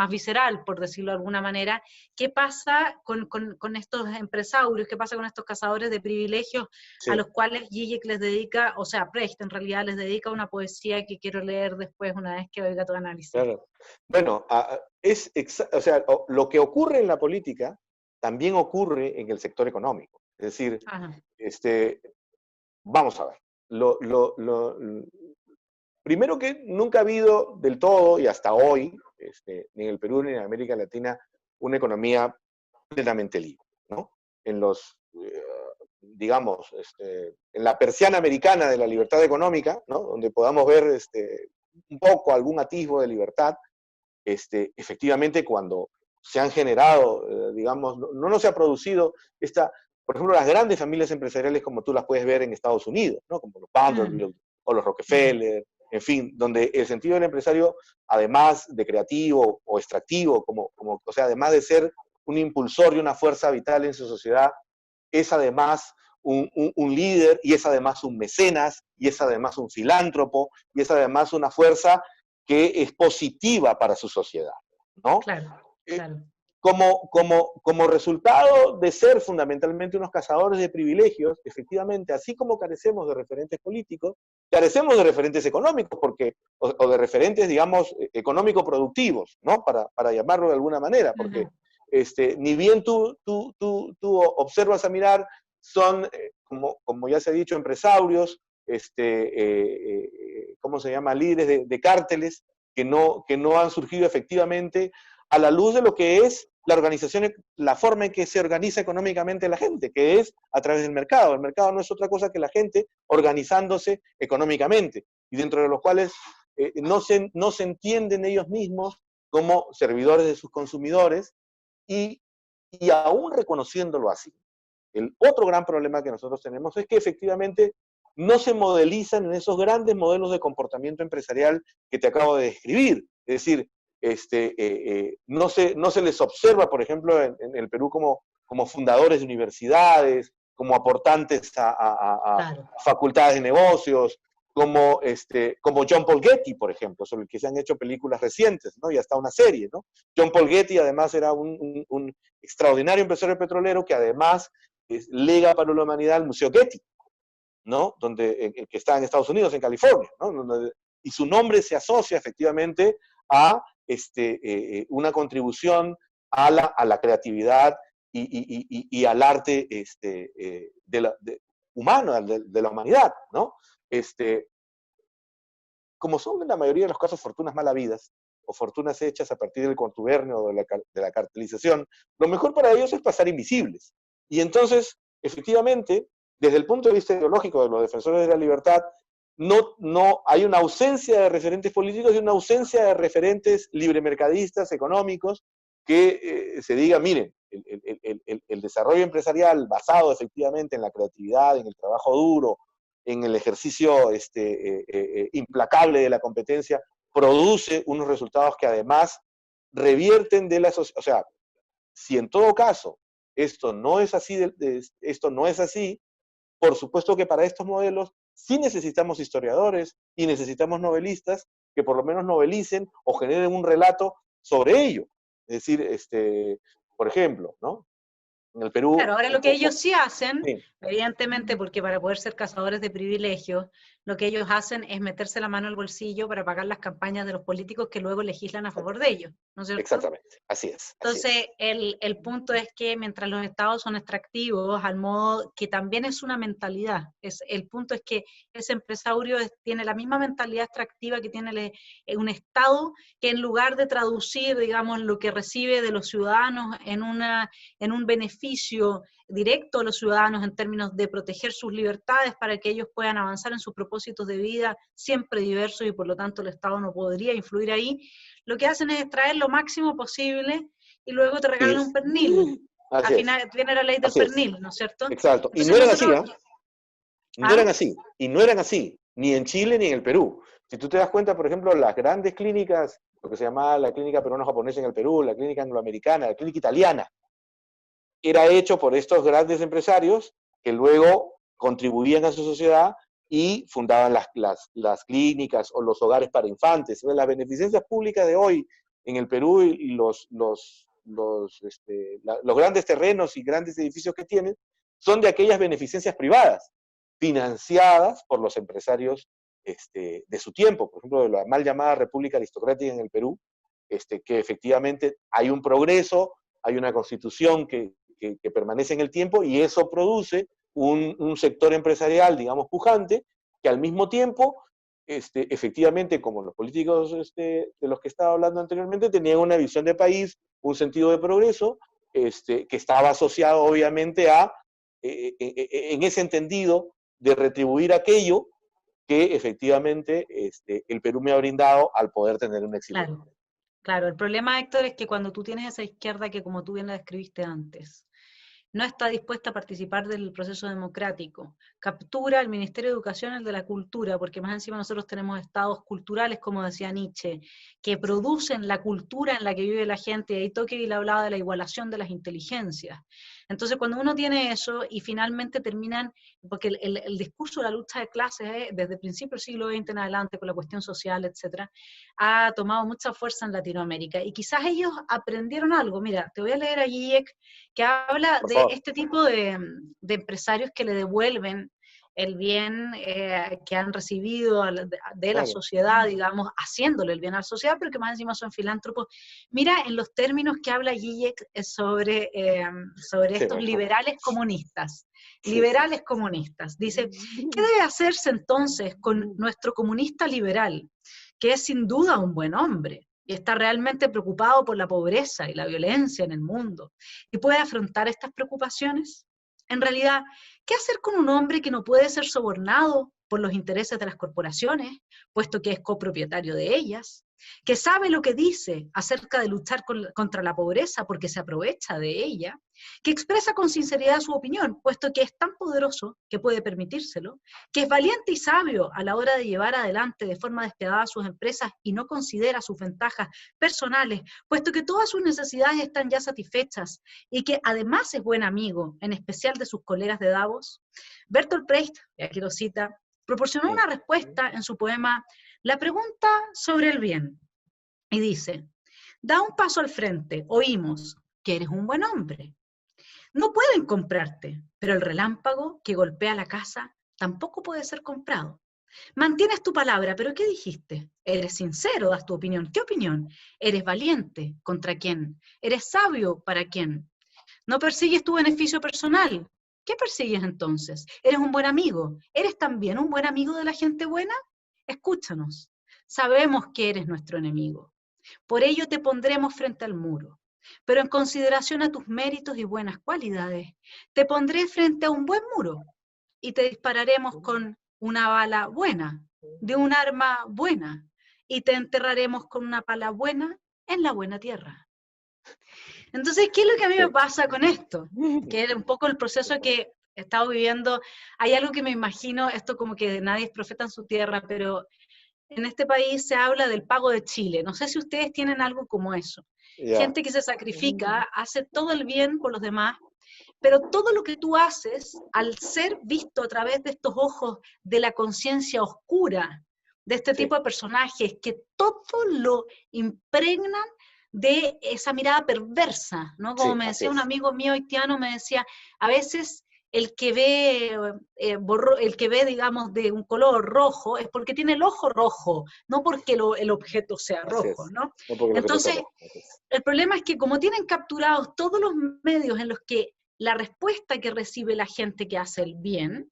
visceral, por decirlo de alguna manera, ¿qué pasa con estos empresarios? ¿Qué pasa con estos cazadores de privilegios a Sí, los cuales Zizek les dedica, o sea, Precht en realidad les dedica una poesía que quiero leer después una vez que oiga tu análisis? claro. Bueno, o sea, lo que ocurre en la política también ocurre en el sector económico. Es decir, Ajá. este, vamos a ver. Primero que nunca ha habido del todo, y hasta hoy, ni en el Perú ni en América Latina, una economía plenamente libre, ¿no? En los, digamos, en la persiana americana de la libertad económica, ¿no? Donde podamos ver un poco, algún atisbo de libertad, efectivamente cuando se han generado, digamos, no se ha producido por ejemplo, las grandes familias empresariales como tú las puedes ver en Estados Unidos, ¿no? Como los Mm, Vanderbilt o los mm, Rockefeller, en fin, donde el sentido del empresario, además de creativo o extractivo, o sea, además de ser un impulsor y una fuerza vital en su sociedad, es además un líder, y es además un mecenas, y es además un filántropo, y es además una fuerza que es positiva para su sociedad, ¿no? claro, Eh, claro. como resultado de ser fundamentalmente unos cazadores de privilegios, efectivamente, así como carecemos de referentes políticos, carecemos de referentes económicos, o de referentes, digamos, económico-productivos, ¿no? Para llamarlo de alguna manera, porque Ujú. ni bien tú observas a mirar, son, como ya se ha dicho, empresarios, ¿cómo se llama? Líderes de cárteles que no han surgido efectivamente a la luz de lo que es la organización, la forma en que se organiza económicamente la gente, que es a través del mercado. El mercado no es otra cosa que la gente organizándose económicamente, y dentro de los cuales no se entienden ellos mismos como servidores de sus consumidores, y, y aún reconociéndolo así. El otro gran problema que nosotros tenemos es que efectivamente no se modelizan en esos grandes modelos de comportamiento empresarial que te acabo de describir. Es decir, no se les observa, por ejemplo, en el Perú como fundadores de universidades, como aportantes a Claro. facultades de negocios, como John Paul Getty, por ejemplo, sobre el que se han hecho películas recientes, ¿no? Y hasta una serie, ¿no? John Paul Getty además era un extraordinario empresario petrolero que además lega para la humanidad al Museo Getty, ¿no? Que está en Estados Unidos, en California, ¿no? Y su nombre se asocia efectivamente a una contribución a la creatividad y al arte humano, de la humanidad, ¿no? Como son en la mayoría de los casos fortunas mal habidas, o fortunas hechas a partir del contubernio o de la cartelización, lo mejor para ellos es pasar invisibles. Y entonces, efectivamente, desde el punto de vista ideológico de los defensores de la libertad, no hay una ausencia de referentes políticos y una ausencia de referentes libremercadistas, económicos, que se diga, miren, el desarrollo empresarial basado efectivamente en la creatividad, en el trabajo duro, en el ejercicio implacable de la competencia, produce unos resultados que además revierten de la sociedad. O sea, si en todo caso esto no es así, por supuesto que para estos modelos sí necesitamos historiadores y necesitamos novelistas que por lo menos novelicen o generen un relato sobre ello. Es decir, por ejemplo, ¿no? En el Claro, Perú, ahora lo que ellos sí hacen, sí, evidentemente, porque para poder ser cazadores de privilegios, lo que ellos hacen es meterse la mano al bolsillo para pagar las campañas de los políticos que luego legislan a favor de ellos, ¿no es cierto? exactamente, así es, así es. Entonces, el punto es que mientras los estados son extractivos, al modo que también es una mentalidad, el punto es que ese empresario tiene la misma mentalidad extractiva que tiene un estado, que en lugar de traducir, digamos, lo que recibe de los ciudadanos en un beneficio directo a los ciudadanos en términos de proteger sus libertades para que ellos puedan avanzar en sus propósitos de vida, siempre diversos, y por lo tanto el Estado no podría influir ahí, lo que hacen es extraer lo máximo posible y luego te regalan un pernil. Así Al es, final viene la ley del así es. pernil, ¿no es cierto? Exacto. Y Entonces no eran así, nosotros... No eran así, y no eran así, ni en Chile ni en el Perú. Si tú te das cuenta, por ejemplo, las grandes clínicas, lo que se llamaba la clínica peruano-japonesa en el Perú, la clínica angloamericana, la clínica italiana, era hecho por estos grandes empresarios que luego contribuían a su sociedad y fundaban las clínicas o los hogares para infantes. Las beneficencias públicas de hoy en el Perú y los grandes terrenos y grandes edificios que tienen son de aquellas beneficencias privadas, financiadas por los empresarios de su tiempo, por ejemplo, de la mal llamada República Aristocrática en el Perú, que efectivamente hay un progreso, hay una constitución que permanece en el tiempo, y eso produce un sector empresarial, digamos, pujante, que al mismo tiempo, efectivamente, como los políticos de los que estaba hablando anteriormente, tenían una visión de país, un sentido de progreso, que estaba asociado obviamente a, en ese entendido, de retribuir aquello que efectivamente el Perú me ha brindado al poder tener un exilio. Claro, claro. El problema, Héctor, es que cuando tú tienes esa izquierda que, como tú bien la describiste antes, no está dispuesta a participar del proceso democrático, captura el Ministerio de Educación, el de la cultura, porque más encima nosotros tenemos estados culturales, como decía Nietzsche, que producen la cultura en la que vive la gente, y ahí Tocqueville hablaba de la igualación de las inteligencias. Entonces, cuando uno tiene eso, y finalmente terminan, porque el discurso de la lucha de clases, desde el principio del siglo XX en adelante, con la cuestión social, etcétera, ha tomado mucha fuerza en Latinoamérica, y quizás ellos aprendieron algo. Mira, te voy a leer a Zizek, que habla de este tipo de empresarios que le devuelven el bien que han recibido de la sociedad, digamos, haciéndole el bien a la sociedad, pero que más encima son filántropos. Mira en los términos que habla Zizek sobre estos liberales comunistas. Liberales comunistas. Dice, ¿qué debe hacerse entonces con nuestro comunista liberal, que es sin duda un buen hombre y está realmente preocupado por la pobreza y la violencia en el mundo, y puede afrontar estas preocupaciones? En realidad, ¿qué hacer con un hombre que no puede ser sobornado por los intereses de las corporaciones, puesto que es copropietario de ellas, que sabe lo que dice acerca de luchar contra la pobreza porque se aprovecha de ella, que expresa con sinceridad su opinión, puesto que es tan poderoso que puede permitírselo, que es valiente y sabio a la hora de llevar adelante de forma despiadada sus empresas y no considera sus ventajas personales, puesto que todas sus necesidades están ya satisfechas, y que además es buen amigo, en especial de sus colegas de Davos? Bertolt Brecht, y aquí lo cita, proporcionó una respuesta en su poema La pregunta sobre el bien, y dice, da un paso al frente, oímos que eres un buen hombre. No pueden comprarte, pero el relámpago que golpea la casa tampoco puede ser comprado. Mantienes tu palabra, pero ¿qué dijiste? Eres sincero, das tu opinión. ¿Qué opinión? Eres valiente. ¿Contra quién? Eres sabio. ¿Para quién? No persigues tu beneficio personal. ¿Qué persigues entonces? ¿Eres un buen amigo? ¿Eres también un buen amigo de la gente buena? Escúchanos. Sabemos que eres nuestro enemigo. Por ello te pondremos frente al muro. Pero en consideración a tus méritos y buenas cualidades, te pondré frente a un buen muro y te dispararemos con una bala buena, de un arma buena, y te enterraremos con una pala buena en la buena tierra. Entonces, ¿qué es lo que a mí me pasa con esto? Que es un poco el proceso que he estado viviendo. Hay algo que me imagino, esto como que nadie es profeta en su tierra, pero en este país se habla del pago de Chile. No sé si ustedes tienen algo como eso. Gente que se sacrifica, hace todo el bien por los demás, pero todo lo que tú haces, al ser visto a través de estos ojos de la conciencia oscura, de este tipo de personajes que todo lo impregnan de esa mirada perversa, ¿no? Como me decía un amigo mío haitiano, me decía, a veces el que ve, digamos, de un color rojo es porque tiene el ojo rojo, no porque el objeto sea rojo, ¿no? Entonces, el problema es que como tienen capturados todos los medios en los que la respuesta que recibe la gente que hace el bien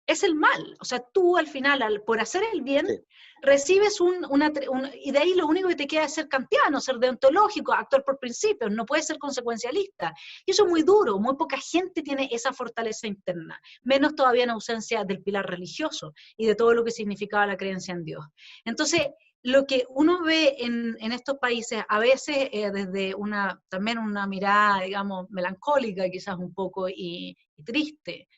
es el mal. O sea, tú al final, por hacer el bien, Sí. recibes y de ahí lo único que te queda es ser kantiano, ser deontológico, actuar por principios, no puedes ser consecuencialista. Y eso es muy duro, muy poca gente tiene esa fortaleza interna, menos todavía en ausencia del pilar religioso y de todo lo que significaba la creencia en Dios. Entonces, lo que uno ve en estos países, a veces desde también una mirada, digamos, melancólica quizás un poco y triste,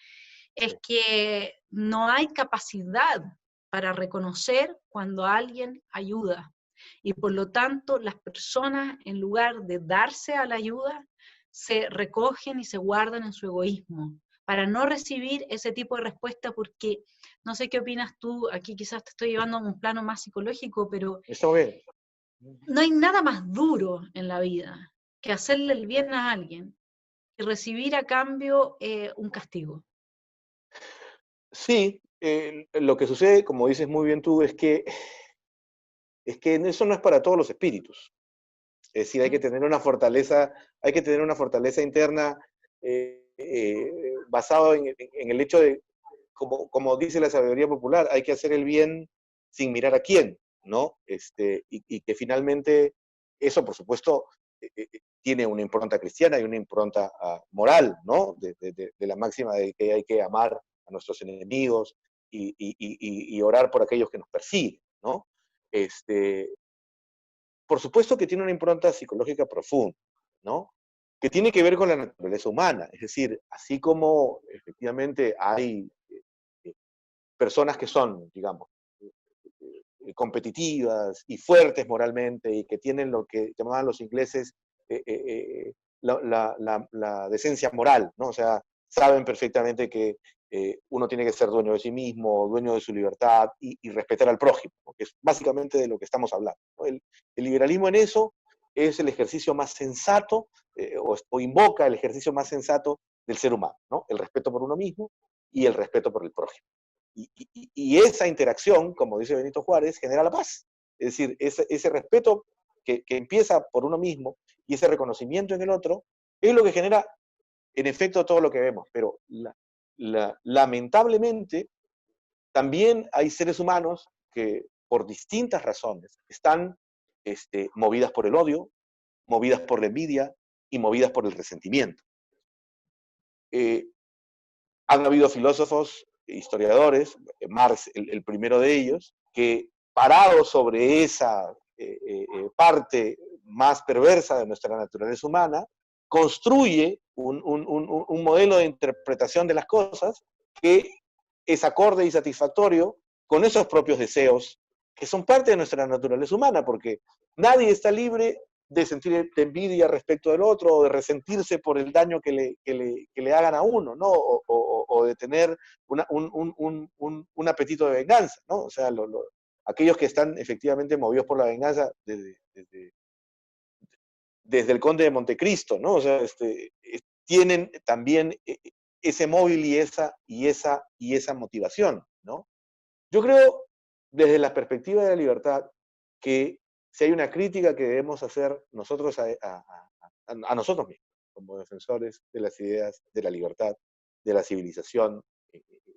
es que no hay capacidad para reconocer cuando alguien ayuda. Y por lo tanto, las personas, en lugar de darse a la ayuda, se recogen y se guardan en su egoísmo para no recibir ese tipo de respuesta, porque no sé qué opinas tú, aquí quizás te estoy llevando a un plano más psicológico, pero Está bien. no hay nada más duro en la vida que hacerle el bien a alguien y recibir a cambio un castigo. Sí, lo que sucede, como dices muy bien tú, es que eso no es para todos los espíritus. Es decir, hay que tener una fortaleza interna basado en el hecho de, como dice la sabiduría popular, hay que hacer el bien sin mirar a quién, ¿no? Y que finalmente eso, por supuesto, tiene una impronta cristiana y una impronta moral, ¿no? De la máxima de que hay que amar a nuestros enemigos y orar por aquellos que nos persiguen, ¿no? Este, por supuesto que tiene una impronta psicológica profunda, ¿no? Que tiene que ver con la naturaleza humana. Es decir, así como efectivamente hay personas que son, digamos, competitivas y fuertes moralmente y que tienen lo que llamaban los ingleses la decencia moral, ¿no? O sea, saben perfectamente que uno tiene que ser dueño de sí mismo, dueño de su libertad y respetar al prójimo, ¿no? Que es básicamente de lo que estamos hablando, ¿no? El liberalismo en eso es el ejercicio más sensato o invoca el ejercicio más sensato del ser humano, ¿no? El respeto por uno mismo y el respeto por el prójimo. Y esa interacción, como dice Benito Juárez, genera la paz. Es decir, ese respeto que empieza por uno mismo y ese reconocimiento en el otro es lo que genera, en efecto, todo lo que vemos. Pero lamentablemente, también hay seres humanos que, por distintas razones, están movidas por el odio, movidas por la envidia y movidas por el resentimiento. Eh, Han habido filósofos, historiadores, Marx el primero de ellos, que parado sobre esa parte más perversa de nuestra naturaleza humana, construye un modelo de interpretación de las cosas que es acorde y satisfactorio con esos propios deseos que son parte de nuestra naturaleza humana, porque nadie está libre de sentir envidia respecto del otro, o de resentirse por el daño que le hagan a uno, ¿no? O de tener un apetito de venganza, ¿no? O sea, aquellos que están efectivamente movidos por la venganza desde el Conde de Montecristo, ¿no? O sea, tienen también ese móvil y esa motivación, ¿no? Yo creo, desde la perspectiva de la libertad, que si hay una crítica que debemos hacer nosotros a nosotros mismos, como defensores de las ideas de la libertad, de la civilización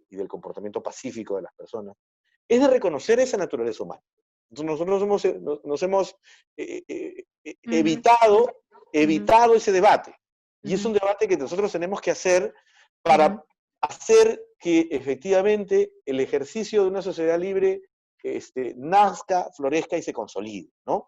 y del comportamiento pacífico de las personas, es de reconocer esa naturaleza humana. Entonces nosotros nos hemos Uh -huh, uh -huh, evitado ese debate. uh Y es -huh, un debate que nosotros tenemos que hacer uh -huh. para hacer que efectivamente el ejercicio de una sociedad libre nazca, florezca y se consolide, ¿no?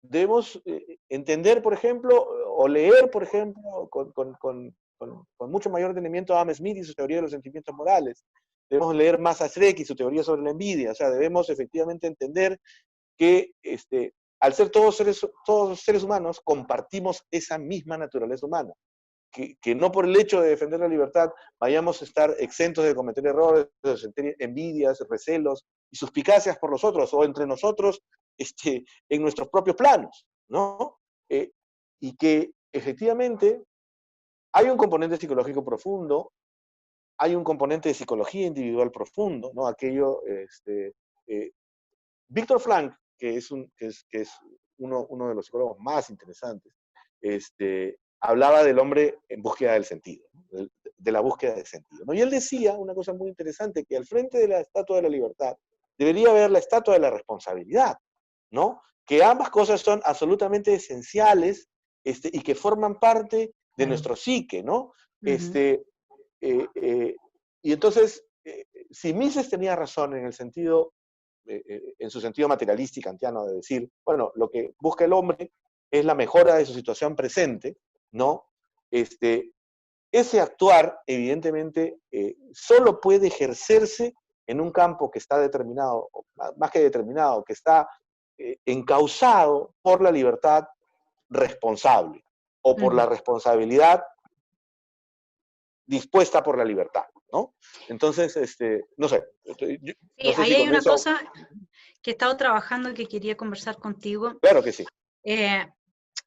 Debemos entender, por ejemplo, o leer, por ejemplo, con mucho mayor detenimiento a Adam Smith y su teoría de los sentimientos morales. Debemos leer más a Streck y su teoría sobre la envidia. O sea, debemos efectivamente entender que al ser todos seres humanos, compartimos esa misma naturaleza humana. Que no por el hecho de defender la libertad vayamos a estar exentos de cometer errores, de sentir envidias, recelos y suspicacias por los otros o entre nosotros en nuestros propios planos, ¿no? Y que efectivamente hay un componente psicológico profundo, hay un componente de psicología individual profundo, ¿no? Eh, Víctor Frank, que es uno de los psicólogos más interesantes, hablaba del hombre en búsqueda del sentido, ¿no? de la búsqueda de sentido, ¿no? Y él decía una cosa muy interesante, que al frente de la Estatua de la Libertad debería haber la Estatua de la Responsabilidad, ¿no? Que ambas cosas son absolutamente esenciales y que forman parte de nuestro psique, ¿no? Y entonces, si Mises tenía razón en el sentido, en su sentido materialista y kantiano de decir, bueno, lo que busca el hombre es la mejora de su situación presente, ¿no? Ese actuar, evidentemente, solo puede ejercerse en un campo que está determinado, más que determinado, que está encauzado por la libertad responsable, o por la responsabilidad dispuesta por la libertad, ¿no? Entonces, no sé. Sí, no sé ahí si hay con una eso... cosa que he estado trabajando y que quería conversar contigo. Claro que sí.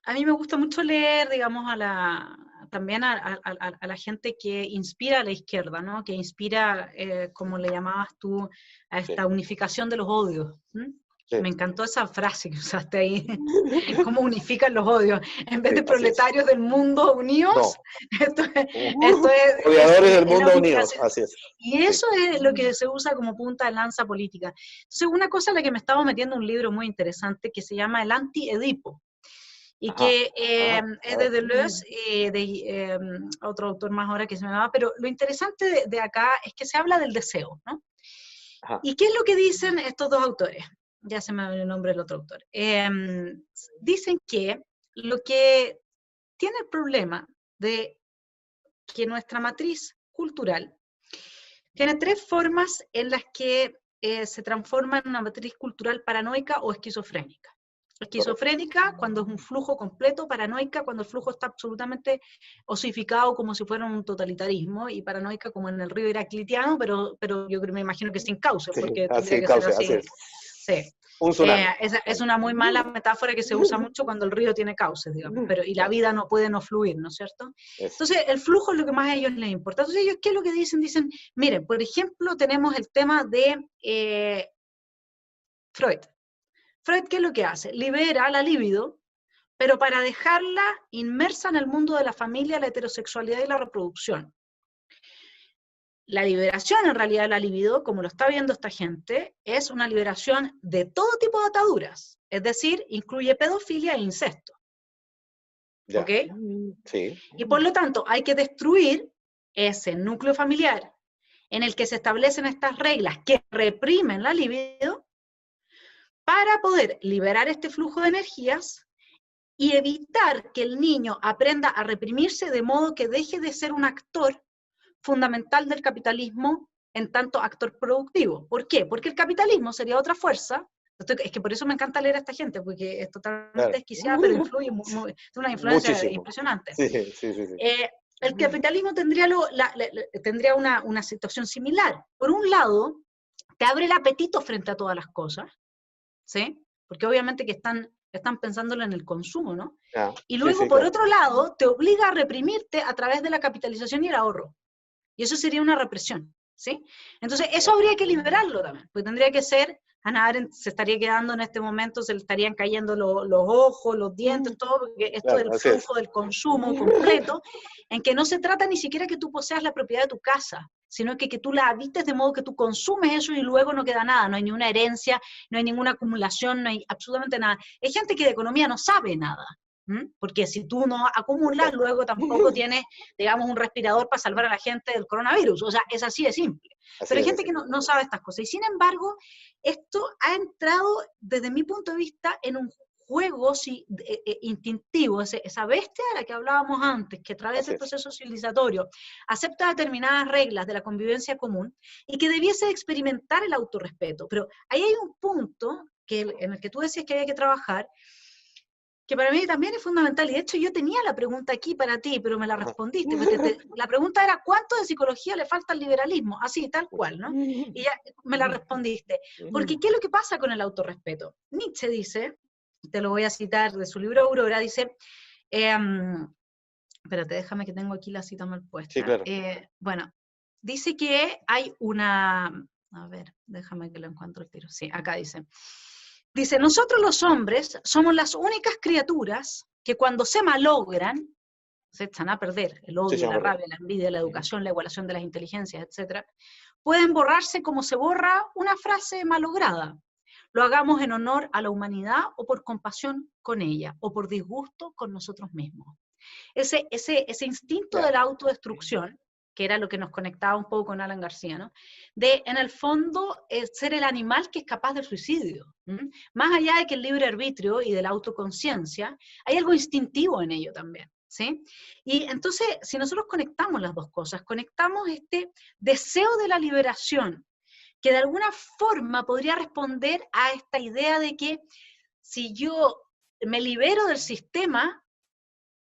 A mí me gusta mucho leer, digamos, también a la gente que inspira a la izquierda, ¿no? Que inspira, como le llamabas tú, a esta unificación de los odios. Sí. Me encantó esa frase que usaste ahí, cómo unifican los odios. En vez de proletarios del mundo unidos, esto es odiadores del la mundo unidos, unificación. así es. Y eso es lo que se usa como punta de lanza política. Entonces, una cosa en la que me estaba metiendo un libro muy interesante que se llama El Anti-Edipo, y que es de Deleuze, de otro autor más ahora que se me va, pero lo interesante de acá es que se habla del deseo, ¿no? ¿Y qué es lo que dicen estos dos autores? Ya se me va el nombre del otro autor. Dicen que lo que tiene el problema de que nuestra matriz cultural tiene tres formas en las que se transforma en una matriz cultural paranoica o esquizofrénica. Esquizofrénica cuando es un flujo completo, paranoica cuando el flujo está absolutamente osificado como si fuera un totalitarismo, y paranoica como en el río heraclitiano, pero yo me imagino que sin cauce, porque tendría que ser así. Sí. Un tsunami. Es una muy mala metáfora que se usa mucho cuando el río tiene cauces, digamos, y la vida no puede no fluir, ¿no es cierto? Entonces, el flujo es lo que más a ellos les importa. Entonces, ellos, ¿qué es lo que dicen? Dicen, miren, por ejemplo, tenemos el tema de Freud. Freud, ¿qué es lo que hace? Libera la libido, pero para dejarla inmersa en el mundo de la familia, la heterosexualidad y la reproducción. La liberación, en realidad, de la libido, como lo está viendo esta gente, es una liberación de todo tipo de ataduras, es decir, incluye pedofilia e incesto. Ya. ¿Ok? Sí. Y por lo tanto, hay que destruir ese núcleo familiar en el que se establecen estas reglas que reprimen la libido, para poder liberar este flujo de energías y evitar que el niño aprenda a reprimirse de modo que deje de ser un actor fundamental del capitalismo en tanto actor productivo. ¿Por qué? Porque el capitalismo sería otra fuerza, es que por eso me encanta leer a esta gente, porque es totalmente desquiciada, pero influye, tiene una influencia muchísimo. impresionante. Sí. El capitalismo tendría, tendría una situación similar. Por un lado, te abre el apetito frente a todas las cosas, ¿sí? Porque obviamente que están pensándolo en el consumo, ¿no? Y luego, por otro lado, te obliga a reprimirte a través de la capitalización y el ahorro. Y eso sería una represión, ¿sí? Entonces, eso habría que liberarlo también, porque tendría que ser, Hannah Arendt se estaría quedando en este momento, se le estarían cayendo los ojos, los dientes, todo, porque esto del flujo del consumo completo, en que no se trata ni siquiera que tú poseas la propiedad de tu casa, sino que tú la habites de modo que tú consumes eso y luego no queda nada, no hay ni una herencia, no hay ninguna acumulación, no hay absolutamente nada. Hay gente que de economía no sabe nada, porque si tú no acumulas, luego tampoco tienes, digamos, un respirador para salvar a la gente del coronavirus. O sea, es así de simple. Pero hay gente que no sabe estas cosas. Y sin embargo, esto ha entrado, desde mi punto de vista, en un juego instintivo, esa bestia de la que hablábamos antes, que a través del proceso civilizatorio acepta determinadas reglas de la convivencia común y que debiese experimentar el autorrespeto. Pero ahí hay un punto en el que tú decías que había que trabajar, que para mí también es fundamental, y de hecho yo tenía la pregunta aquí para ti, pero me la respondiste. La pregunta era, ¿cuánto de psicología le falta al liberalismo? Así, tal cual, ¿no? Y ya me la respondiste. Porque, ¿qué es lo que pasa con el autorrespeto? Nietzsche dice, te lo voy a citar de su libro Aurora, dice, espérate, déjame que tengo aquí la cita mal puesta. Sí, claro. Bueno, dice que hay una, a ver, déjame que lo encuentro el tiro. Sí, acá dice, nosotros los hombres somos las únicas criaturas que cuando se malogran, se echan a perder, el Se odio, llama la verdad. rabia, la envidia, la educación, la igualación de las inteligencias, etcétera, pueden borrarse como se borra una frase malograda. Lo hagamos en honor a la humanidad o por compasión con ella, o por disgusto con nosotros mismos. Ese instinto de Claro. la autodestrucción, que era lo que nos conectaba un poco con Alan García, ¿no? De, en el fondo, ser el animal que es capaz del suicidio. Más allá de que el libre arbitrio y de la autoconciencia, hay algo instintivo en ello también. ¿Sí? Y entonces, si nosotros conectamos las dos cosas, conectamos este deseo de la liberación, que de alguna forma podría responder a esta idea de que si yo me libero del sistema,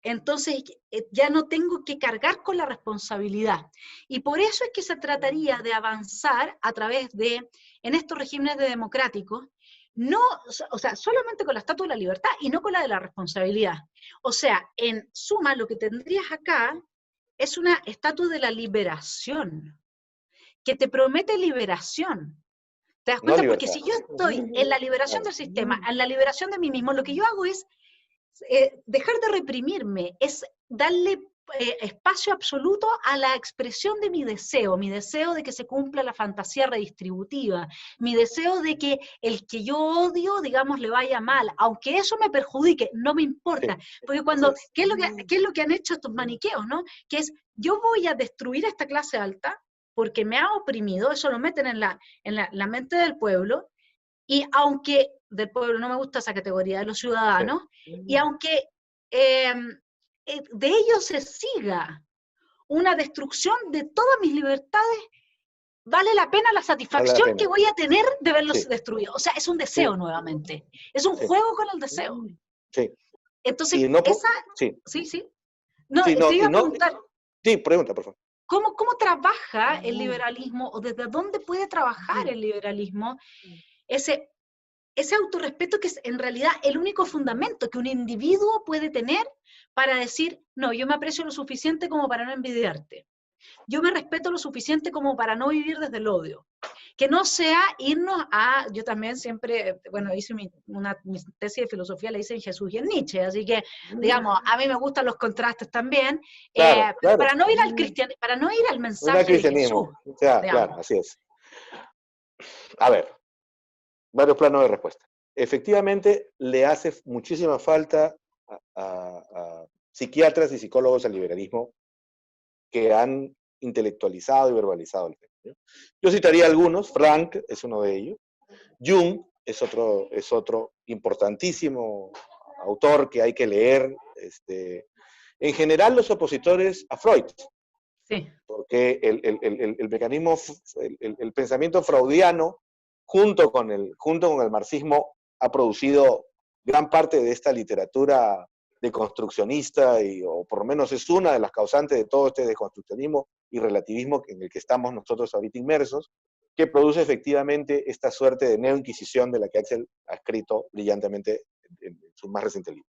entonces ya no tengo que cargar con la responsabilidad. Y por eso es que se trataría de avanzar a través de, en estos regímenes de democráticos, no, o sea, solamente con la estatua de la libertad y no con la de la responsabilidad. O sea, en suma, lo que tendrías acá es una estatua de la liberación, que te promete liberación. ¿Te das No cuenta? Porque libertad. si yo estoy en la liberación Claro. del sistema, en la liberación de mí mismo, lo que yo hago es dejar de reprimirme, es darle espacio absoluto a la expresión de mi deseo de que se cumpla la fantasía redistributiva, mi deseo de que el que yo odio, digamos, le vaya mal, aunque eso me perjudique, no me importa, Sí, porque así cuando, es. ¿qué es lo que han hecho estos maniqueos, no? Que es, yo voy a destruir a esta clase alta porque me ha oprimido, eso lo meten en la mente del pueblo, y aunque del pueblo no me gusta esa categoría de los ciudadanos, y Sí. aunque eh, de ellos se siga una destrucción de todas mis libertades, vale la pena la Vale la satisfacción pena. que voy a tener de verlos Sí, destruidos. O sea, es un sí, deseo nuevamente. Es un sí, juego con el deseo. sí. Entonces, Y no, esa, sí, sí, sí. No, sí, te no, iba y a no, preguntar, sí, pregunta, por favor. ¿cómo trabaja el liberalismo o desde dónde puede trabajar el liberalismo ese ese autorrespeto que es en realidad el único fundamento que un individuo puede tener para decir, no, yo me aprecio lo suficiente como para no envidiarte. Yo me respeto lo suficiente como para no vivir desde el odio. Que no sea irnos a, yo también siempre, bueno, hice mi tesis de filosofía, la hice en Jesús y en Nietzsche, así que, digamos, a mí me gustan los contrastes también, Claro, pero claro. para no ir al para no ir al No era mensaje de Jesús, cristianismo. O sea, digamos. claro, así es. A ver, varios planos de respuesta. Efectivamente, le hace muchísima falta a psiquiatras y psicólogos al liberalismo que han intelectualizado y verbalizado el tema, ¿no? Yo citaría algunos, Frank es uno de ellos, Jung es otro importantísimo autor que hay que leer. En general, los opositores a Freud, Sí, porque el mecanismo, el pensamiento freudiano, junto con el marxismo, ha producido gran parte de esta literatura deconstruccionista, o por lo menos es una de las causantes de todo este deconstruccionismo y relativismo en el que estamos nosotros ahorita inmersos, que produce efectivamente esta suerte de neoinquisición de la que Axel ha escrito brillantemente en su más reciente libro.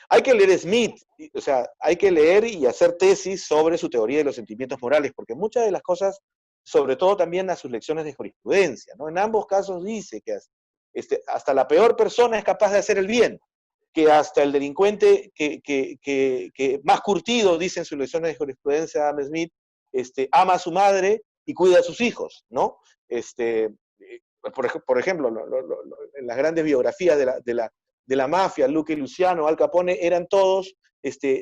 Hay que leer Smith, o sea, hay que leer y hacer tesis sobre su teoría de los sentimientos morales, porque muchas de las cosas, sobre todo también a sus lecciones de jurisprudencia, ¿no? En ambos casos dice que hasta la peor persona es capaz de hacer el bien, que hasta el delincuente que más curtido, dice en sus lecciones de jurisprudencia Adam Smith, ama a su madre y cuida a sus hijos, ¿no? Por ejemplo, en las grandes biografías de la mafia, Luque y Luciano, Al Capone, eran todos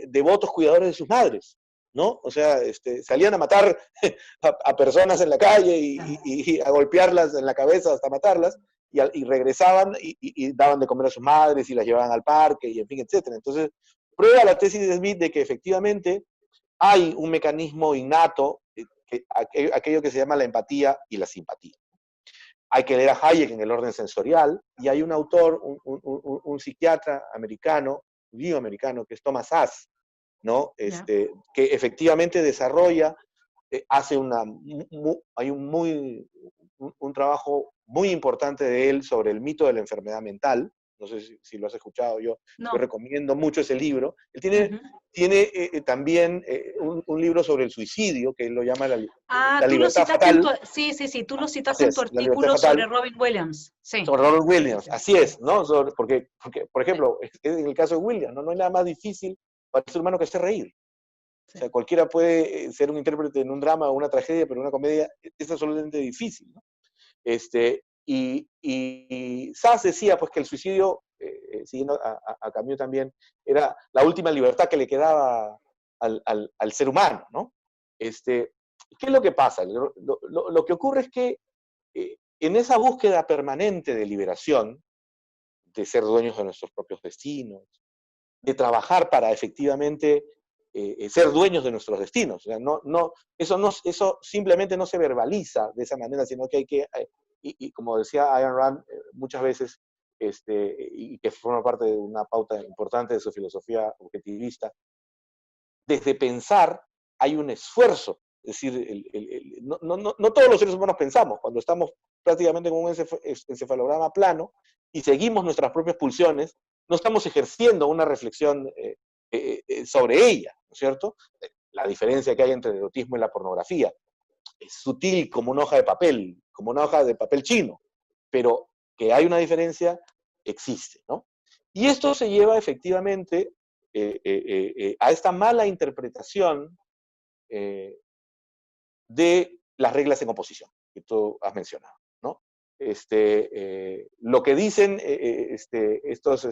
devotos cuidadores de sus madres, ¿no? O sea, salían a matar a personas en la calle y a golpearlas en la cabeza hasta matarlas, y regresaban y daban de comer a sus madres y las llevaban al parque, y en fin, etcétera. Entonces, prueba la tesis de Smith de que efectivamente hay un mecanismo innato, aquello que se llama la empatía y la simpatía. Hay que leer a Hayek en el orden sensorial, y hay un autor, un psiquiatra americano, judío americano, que es Thomas Haas, ¿no? ya. Que efectivamente desarrolla, hay un trabajo muy importante de él sobre el mito de la enfermedad mental. No sé si lo has escuchado, yo No. recomiendo mucho ese libro. Él Uh-huh. tiene también un libro sobre el suicidio, que él lo llama Ah, la tú lo libertad citaste en tu, fatal. sí, sí, sí, tú lo Así citaste en tu es, la libertad artículo sobre fatal, Robin Williams. Sí, sobre Robert sí, Williams. sí, Así sí, es, ¿no? Porque, por sí. ejemplo, en el caso de Williams, ¿no? No hay nada más difícil para el ser humano que hacer reír. O sea, cualquiera puede ser un intérprete en un drama o una tragedia, pero una comedia es absolutamente difícil, ¿no? Y Sass decía pues que el suicidio, siguiendo a Camus también, era la última libertad que le quedaba al ser humano, ¿no? ¿Qué es lo que pasa? Lo que ocurre es que en esa búsqueda permanente de liberación, de ser dueños de nuestros propios destinos, de trabajar para efectivamente ser dueños de nuestros destinos. O sea, eso simplemente no se verbaliza de esa manera, sino que hay que, y como decía Ayn Rand muchas veces, y que forma parte de una pauta importante de su filosofía objetivista, desde pensar hay un esfuerzo. Es decir, no todos los seres humanos pensamos. Cuando estamos prácticamente con un encefalograma plano y seguimos nuestras propias pulsiones, no estamos ejerciendo una reflexión sobre ella, ¿no es cierto? La diferencia que hay entre el erotismo y la pornografía es sutil como una hoja de papel, como una hoja de papel chino, pero que hay una diferencia, existe, ¿no? Y esto se lleva efectivamente a esta mala interpretación de las reglas en oposición, que tú has mencionado, ¿no? Lo que dicen estos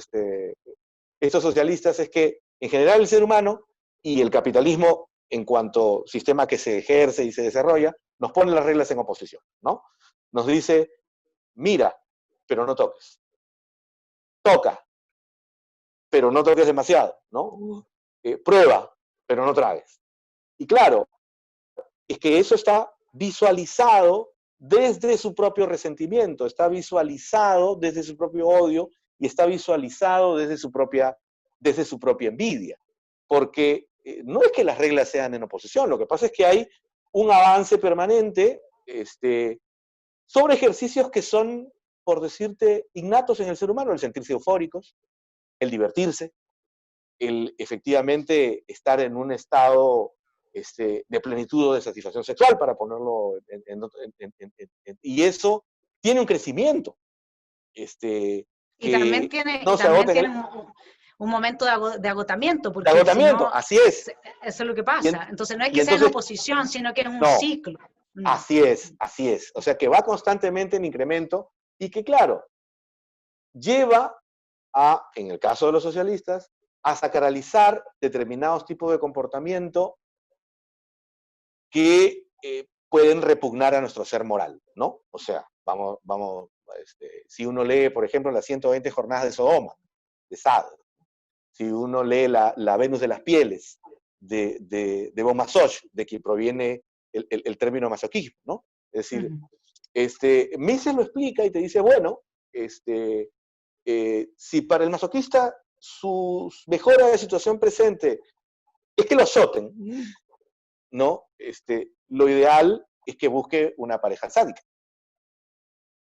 socialistas es que en general el ser humano y el capitalismo en cuanto sistema que se ejerce y se desarrolla, nos pone las reglas en oposición, ¿no? Nos dice, mira, pero no toques. Toca, pero no toques demasiado, ¿no? Prueba, pero no tragues. Y claro, es que eso está visualizado desde su propio resentimiento, está visualizado desde su propio odio y está visualizado desde su propia envidia. Porque no es que las reglas sean en oposición, lo que pasa es que hay un avance permanente sobre ejercicios que son, por decirte, innatos en el ser humano, el sentirse eufóricos, el divertirse, el efectivamente estar en un estado de plenitud o de satisfacción sexual, para ponerlo y eso tiene un crecimiento Y también que tiene, no se agota en el un momento de agotamiento, de porque si agotamiento, no, así es. eso es lo que Y, pasa. Entonces no es y que sea en entonces, oposición, sino que es un no, ciclo. así es, así es. O sea, que va constantemente en incremento y que, claro, lleva a, en el caso de los socialistas, a sacralizar determinados tipos de comportamiento que pueden repugnar a nuestro ser moral, ¿no? O sea, si uno lee, por ejemplo, las 120 jornadas de Sodoma, de Sade, si uno lee la Venus de las Pieles, de Beaumasoch, de que proviene el término masoquismo, ¿no? Es decir, Mises lo explica y te dice, bueno, si para el masoquista su mejora de situación presente es que lo azoten, ¿no? Lo ideal es que busque una pareja sádica.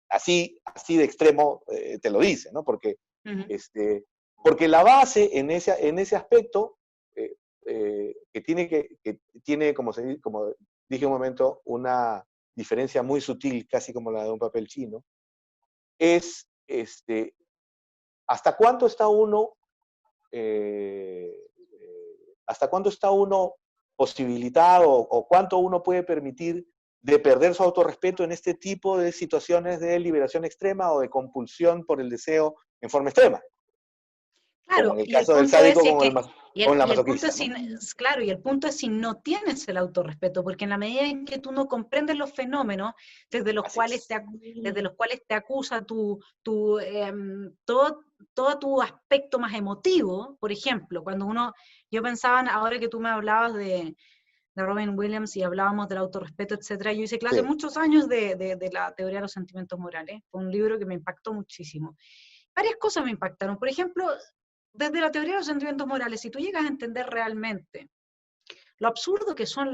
Así de extremo te lo dice, ¿no? Porque, porque la base en ese aspecto que tiene como dije un momento, una diferencia muy sutil, casi como la de un papel chino, es ¿hasta cuánto está uno posibilitado o cuánto uno puede permitir de perder su autorrespeto en este tipo de situaciones de liberación extrema o de compulsión por el deseo en forma extrema? Como en Claro, el y el caso del punto es sádico si es con, que, con la y el punto masoquista, es ¿no? claro, y el punto es si no tienes el autorrespeto, porque en la medida en que tú no comprendes los fenómenos desde los Así cuales es. te acusa todo tu aspecto más emotivo, por ejemplo, yo pensaba, ahora que tú me hablabas de Robin Williams y hablábamos del autorrespeto, etcétera, yo hice clase Sí. muchos años de la teoría de los sentimientos morales, fue un libro que me impactó muchísimo. Varias cosas me impactaron, por ejemplo, desde la teoría de los sentimientos morales, si tú llegas a entender realmente lo absurdo que son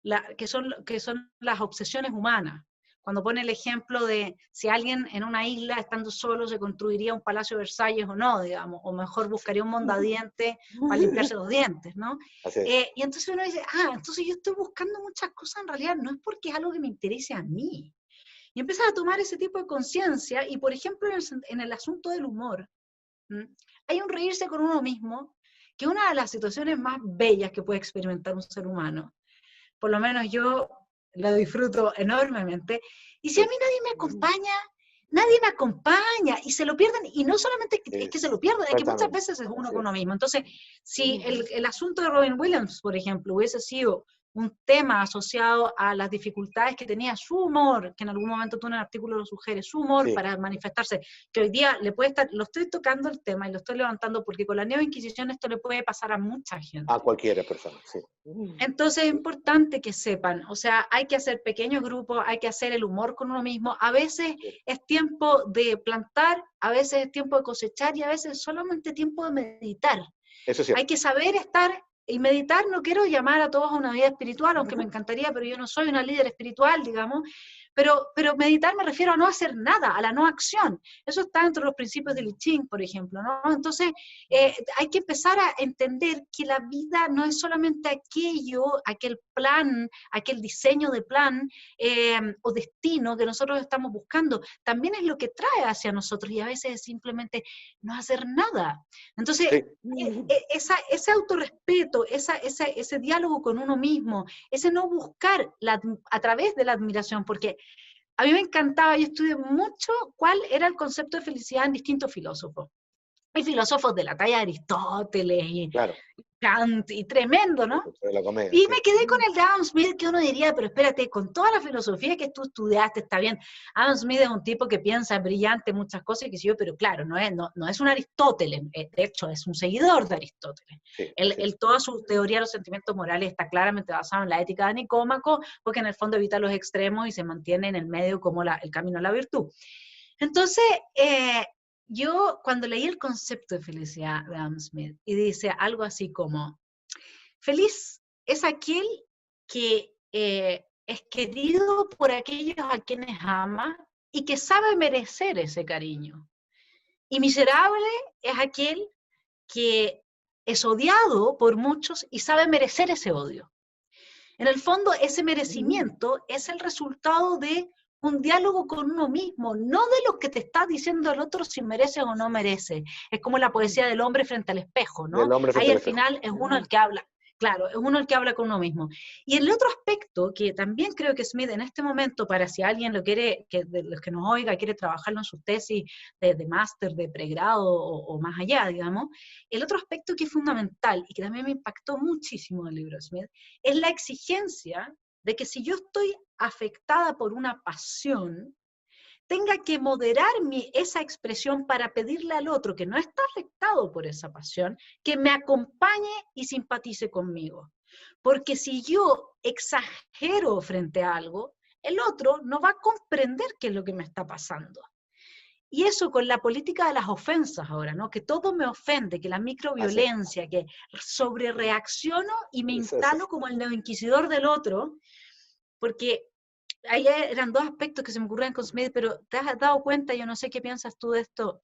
las obsesiones humanas, cuando pone el ejemplo de si alguien en una isla estando solo se construiría un palacio de Versalles o no, digamos, o mejor buscaría un mondadientes para limpiarse los dientes, ¿no? Así es. Y entonces uno dice, entonces yo estoy buscando muchas cosas en realidad, no es porque es algo que me interese a mí. Y empiezas a tomar ese tipo de conciencia, y por ejemplo en el asunto del humor, hay un reírse con uno mismo que una de las situaciones más bellas que puede experimentar un ser humano, por lo menos yo lo disfruto enormemente, y si a mí nadie me acompaña, y se lo pierden, y no solamente es que se lo pierden, es que muchas veces es uno con uno mismo. Entonces, si el asunto de Robin Williams, por ejemplo, hubiese sido un tema asociado a las dificultades que tenía su humor, que en algún momento tú en el artículo lo sugieres, su humor para manifestarse, que hoy día le puede estar, lo estoy tocando el tema y lo estoy levantando porque con la neoinquisición esto le puede pasar a mucha gente. A cualquier persona, sí. Entonces es importante que sepan, o sea, hay que hacer pequeños grupos, hay que hacer el humor con uno mismo, a veces es tiempo de plantar, a veces es tiempo de cosechar y a veces es solamente tiempo de meditar. Eso es cierto. Hay que saber estar y meditar. No quiero llamar a todos a una vida espiritual, aunque me encantaría, pero yo no soy una líder espiritual, digamos. Pero meditar me refiero a no hacer nada, a la no acción. Eso está dentro de los principios del I Ching, por ejemplo, ¿no? Entonces, hay que empezar a entender que la vida no es solamente aquel plan, aquel diseño de plan o destino que nosotros estamos buscando. También es lo que trae hacia nosotros y a veces es simplemente no hacer nada. Entonces, ese autorrespeto, ese diálogo con uno mismo, ese no buscar a través de la admiración, porque a mí me encantaba, yo estudié mucho cuál era el concepto de felicidad en distintos filósofos. Hay filósofos de la talla de Aristóteles y Kant, y tremendo, ¿no? Y me quedé con el de Adam Smith, que uno diría, pero espérate, con toda la filosofía que tú estudiaste, está bien. Adam Smith es un tipo que piensa brillante muchas cosas, y que yo, pero claro, no es un Aristóteles, de hecho, es un seguidor de Aristóteles. Toda su teoría de los sentimientos morales está claramente basada en la ética de Nicómaco, porque en el fondo evita los extremos y se mantiene en el medio como el camino a la virtud. Entonces, yo cuando leí el concepto de felicidad de Adam Smith, y dice algo así como, feliz es aquel que es querido por aquellos a quienes ama y que sabe merecer ese cariño. Y miserable es aquel que es odiado por muchos y sabe merecer ese odio. En el fondo, ese merecimiento es el resultado de un diálogo con uno mismo, no de lo que te está diciendo el otro si merece o no merece. Es como la poesía del hombre frente al espejo, ¿no? Ahí al final es uno el que habla. Claro, es uno el que habla con uno mismo. Y el otro aspecto que también creo que Smith en este momento, para si alguien lo quiere, de los que nos oiga, quiere trabajarlo en sus tesis de máster, de pregrado o más allá, digamos, el otro aspecto que es fundamental y que también me impactó muchísimo del libro de Smith, es la exigencia de que si yo estoy afectada por una pasión, tenga que moderar esa expresión para pedirle al otro que no está afectado por esa pasión, que me acompañe y simpatice conmigo. Porque si yo exagero frente a algo, el otro no va a comprender qué es lo que me está pasando. Y eso con la política de las ofensas ahora, ¿no? Que todo me ofende, que la microviolencia, que sobrereacciono y me instalo como el neoinquisidor del otro, porque ahí eran dos aspectos que se me ocurrían con Smith, pero te has dado cuenta, yo no sé qué piensas tú de esto,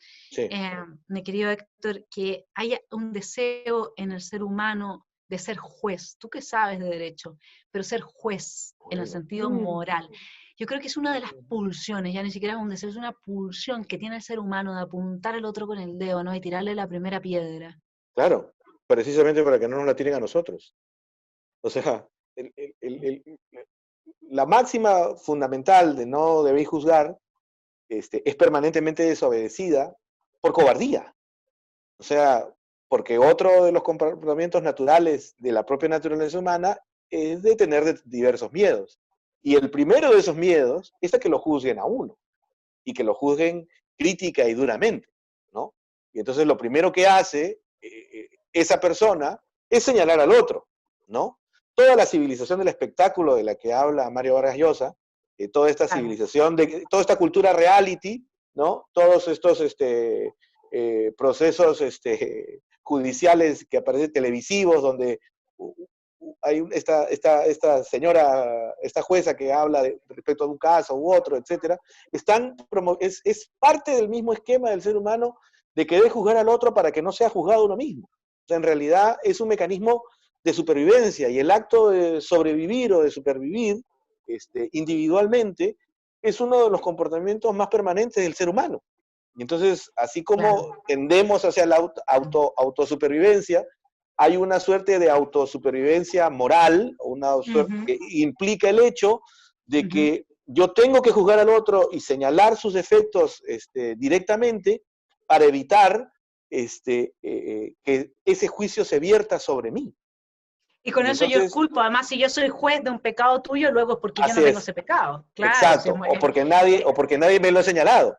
mi querido Héctor, que hay un deseo en el ser humano de ser juez, tú que sabes de derecho, pero ser juez en el sentido moral. Yo creo que es una de las pulsiones, ya ni siquiera es un deseo, es una pulsión que tiene el ser humano de apuntar al otro con el dedo, ¿no? Y tirarle la primera piedra. Claro, precisamente para que no nos la tiren a nosotros. O sea, la máxima fundamental de no debéis juzgar es permanentemente desobedecida por cobardía. O sea, porque otro de los comportamientos naturales de la propia naturaleza humana es de tener diversos miedos. Y el primero de esos miedos es a que lo juzguen a uno, y que lo juzguen crítica y duramente, ¿no? Y entonces lo primero que hace esa persona es señalar al otro, ¿no? Toda la civilización del espectáculo de la que habla Mario Vargas Llosa, toda esta civilización, toda esta cultura reality, ¿no? Todos estos procesos judiciales que aparecen televisivos, donde hay esta señora, esta jueza que habla respecto a un caso u otro, etcétera, es parte del mismo esquema del ser humano de querer juzgar al otro para que no sea juzgado uno mismo. O sea, en realidad es un mecanismo de supervivencia, y el acto de sobrevivir o de supervivir individualmente es uno de los comportamientos más permanentes del ser humano. Y entonces, así como tendemos hacia la autosupervivencia, hay una suerte de autosupervivencia moral, una suerte Ujú, que implica el hecho de ujú. que yo tengo que juzgar al otro y señalar sus defectos directamente para evitar que ese juicio se vierta sobre mí. Y con Y eso yo entonces, exculpo. Además, si yo soy juez de un pecado tuyo, luego es porque yo no así tengo es, ese pecado. Claro, sí, exacto, o porque nadie me lo ha señalado.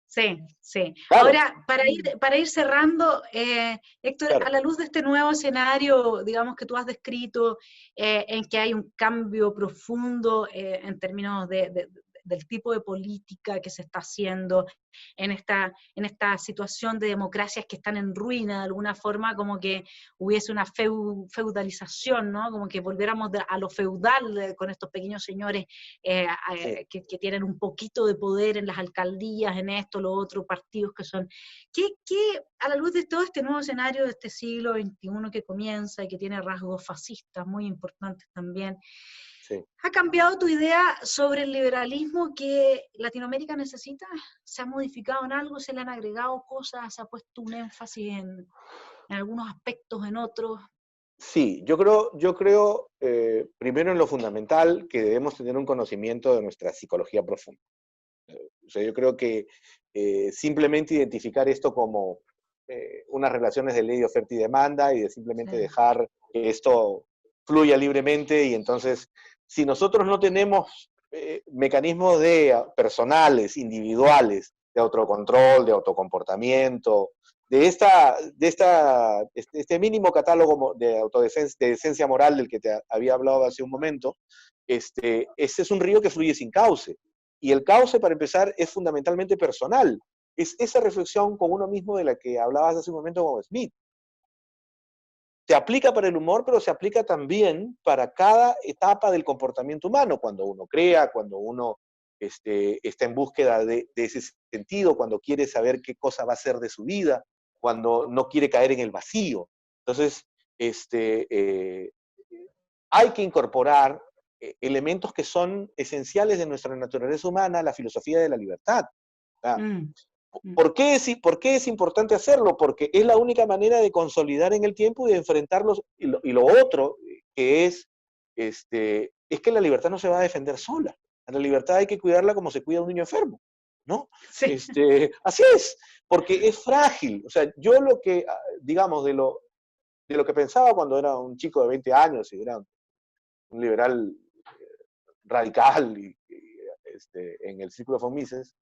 sí, sí. Claro, Ahora, para ir cerrando, Héctor, a claro. la luz de este nuevo escenario, digamos, que tú has descrito, en que hay un cambio profundo en términos del tipo de política que se está haciendo en esta situación de democracias que están en ruina, de alguna forma, como que hubiese una feudalización, ¿no? Como que volviéramos a lo feudal con estos pequeños señores Sí. que tienen un poquito de poder en las alcaldías, en esto, lo otro, partidos que son... a la luz de todo este nuevo escenario de este siglo XXI que comienza y que tiene rasgos fascistas muy importantes también, Sí. ¿ha cambiado tu idea sobre el liberalismo que Latinoamérica necesita? ¿Se ha modificado en algo? ¿Se le han agregado cosas? ¿Se ha puesto un énfasis en algunos aspectos, en otros? Sí, yo creo primero en lo fundamental que debemos tener un conocimiento de nuestra psicología profunda. O sea, yo creo que simplemente identificar esto como unas relaciones de ley de oferta y demanda y de simplemente Sí. dejar que esto fluya libremente y entonces, si nosotros no tenemos mecanismos personales, individuales, de autocontrol, de autocomportamiento, este mínimo catálogo de autodefensa, de decencia moral del que te había hablado hace un momento, ese es un río que fluye sin cauce. Y el cauce, para empezar, es fundamentalmente personal. Es esa reflexión con uno mismo de la que hablabas hace un momento con Smith. Se aplica para el humor, pero se aplica también para cada etapa del comportamiento humano, cuando uno crea, cuando uno está en búsqueda de ese sentido, cuando quiere saber qué cosa va a ser de su vida, cuando no quiere caer en el vacío. Entonces, hay que incorporar elementos que son esenciales de nuestra naturaleza humana, la filosofía de la libertad. ¿Ah? Mm, mm. ¿Por qué es importante hacerlo? Porque es la única manera de consolidar en el tiempo y de enfrentarlos. Y lo otro, que es que la libertad no se va a defender sola. A la libertad hay que cuidarla como se cuida a un niño enfermo, ¿no? Sí. Así es, porque es frágil. O sea, yo lo que, digamos, de lo que pensaba cuando era un chico de 20 años y era un liberal radical en el círculo de von Mises,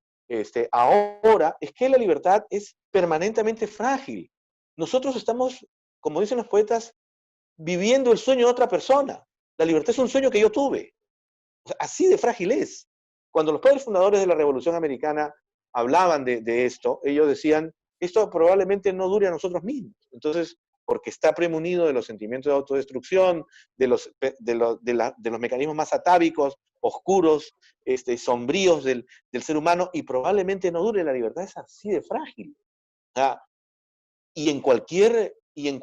ahora es que la libertad es permanentemente frágil. Nosotros estamos, como dicen los poetas, viviendo el sueño de otra persona. La libertad es un sueño que yo tuve. O sea, así de frágil es. Cuando los padres fundadores de la Revolución Americana hablaban de esto, ellos decían, esto probablemente no dure a nosotros mismos. Entonces, porque está premunido de los sentimientos de autodestrucción, de los mecanismos más atávicos, oscuros, sombríos del ser humano, y probablemente no dure. La libertad es así de frágil. O sea, y en cualquier el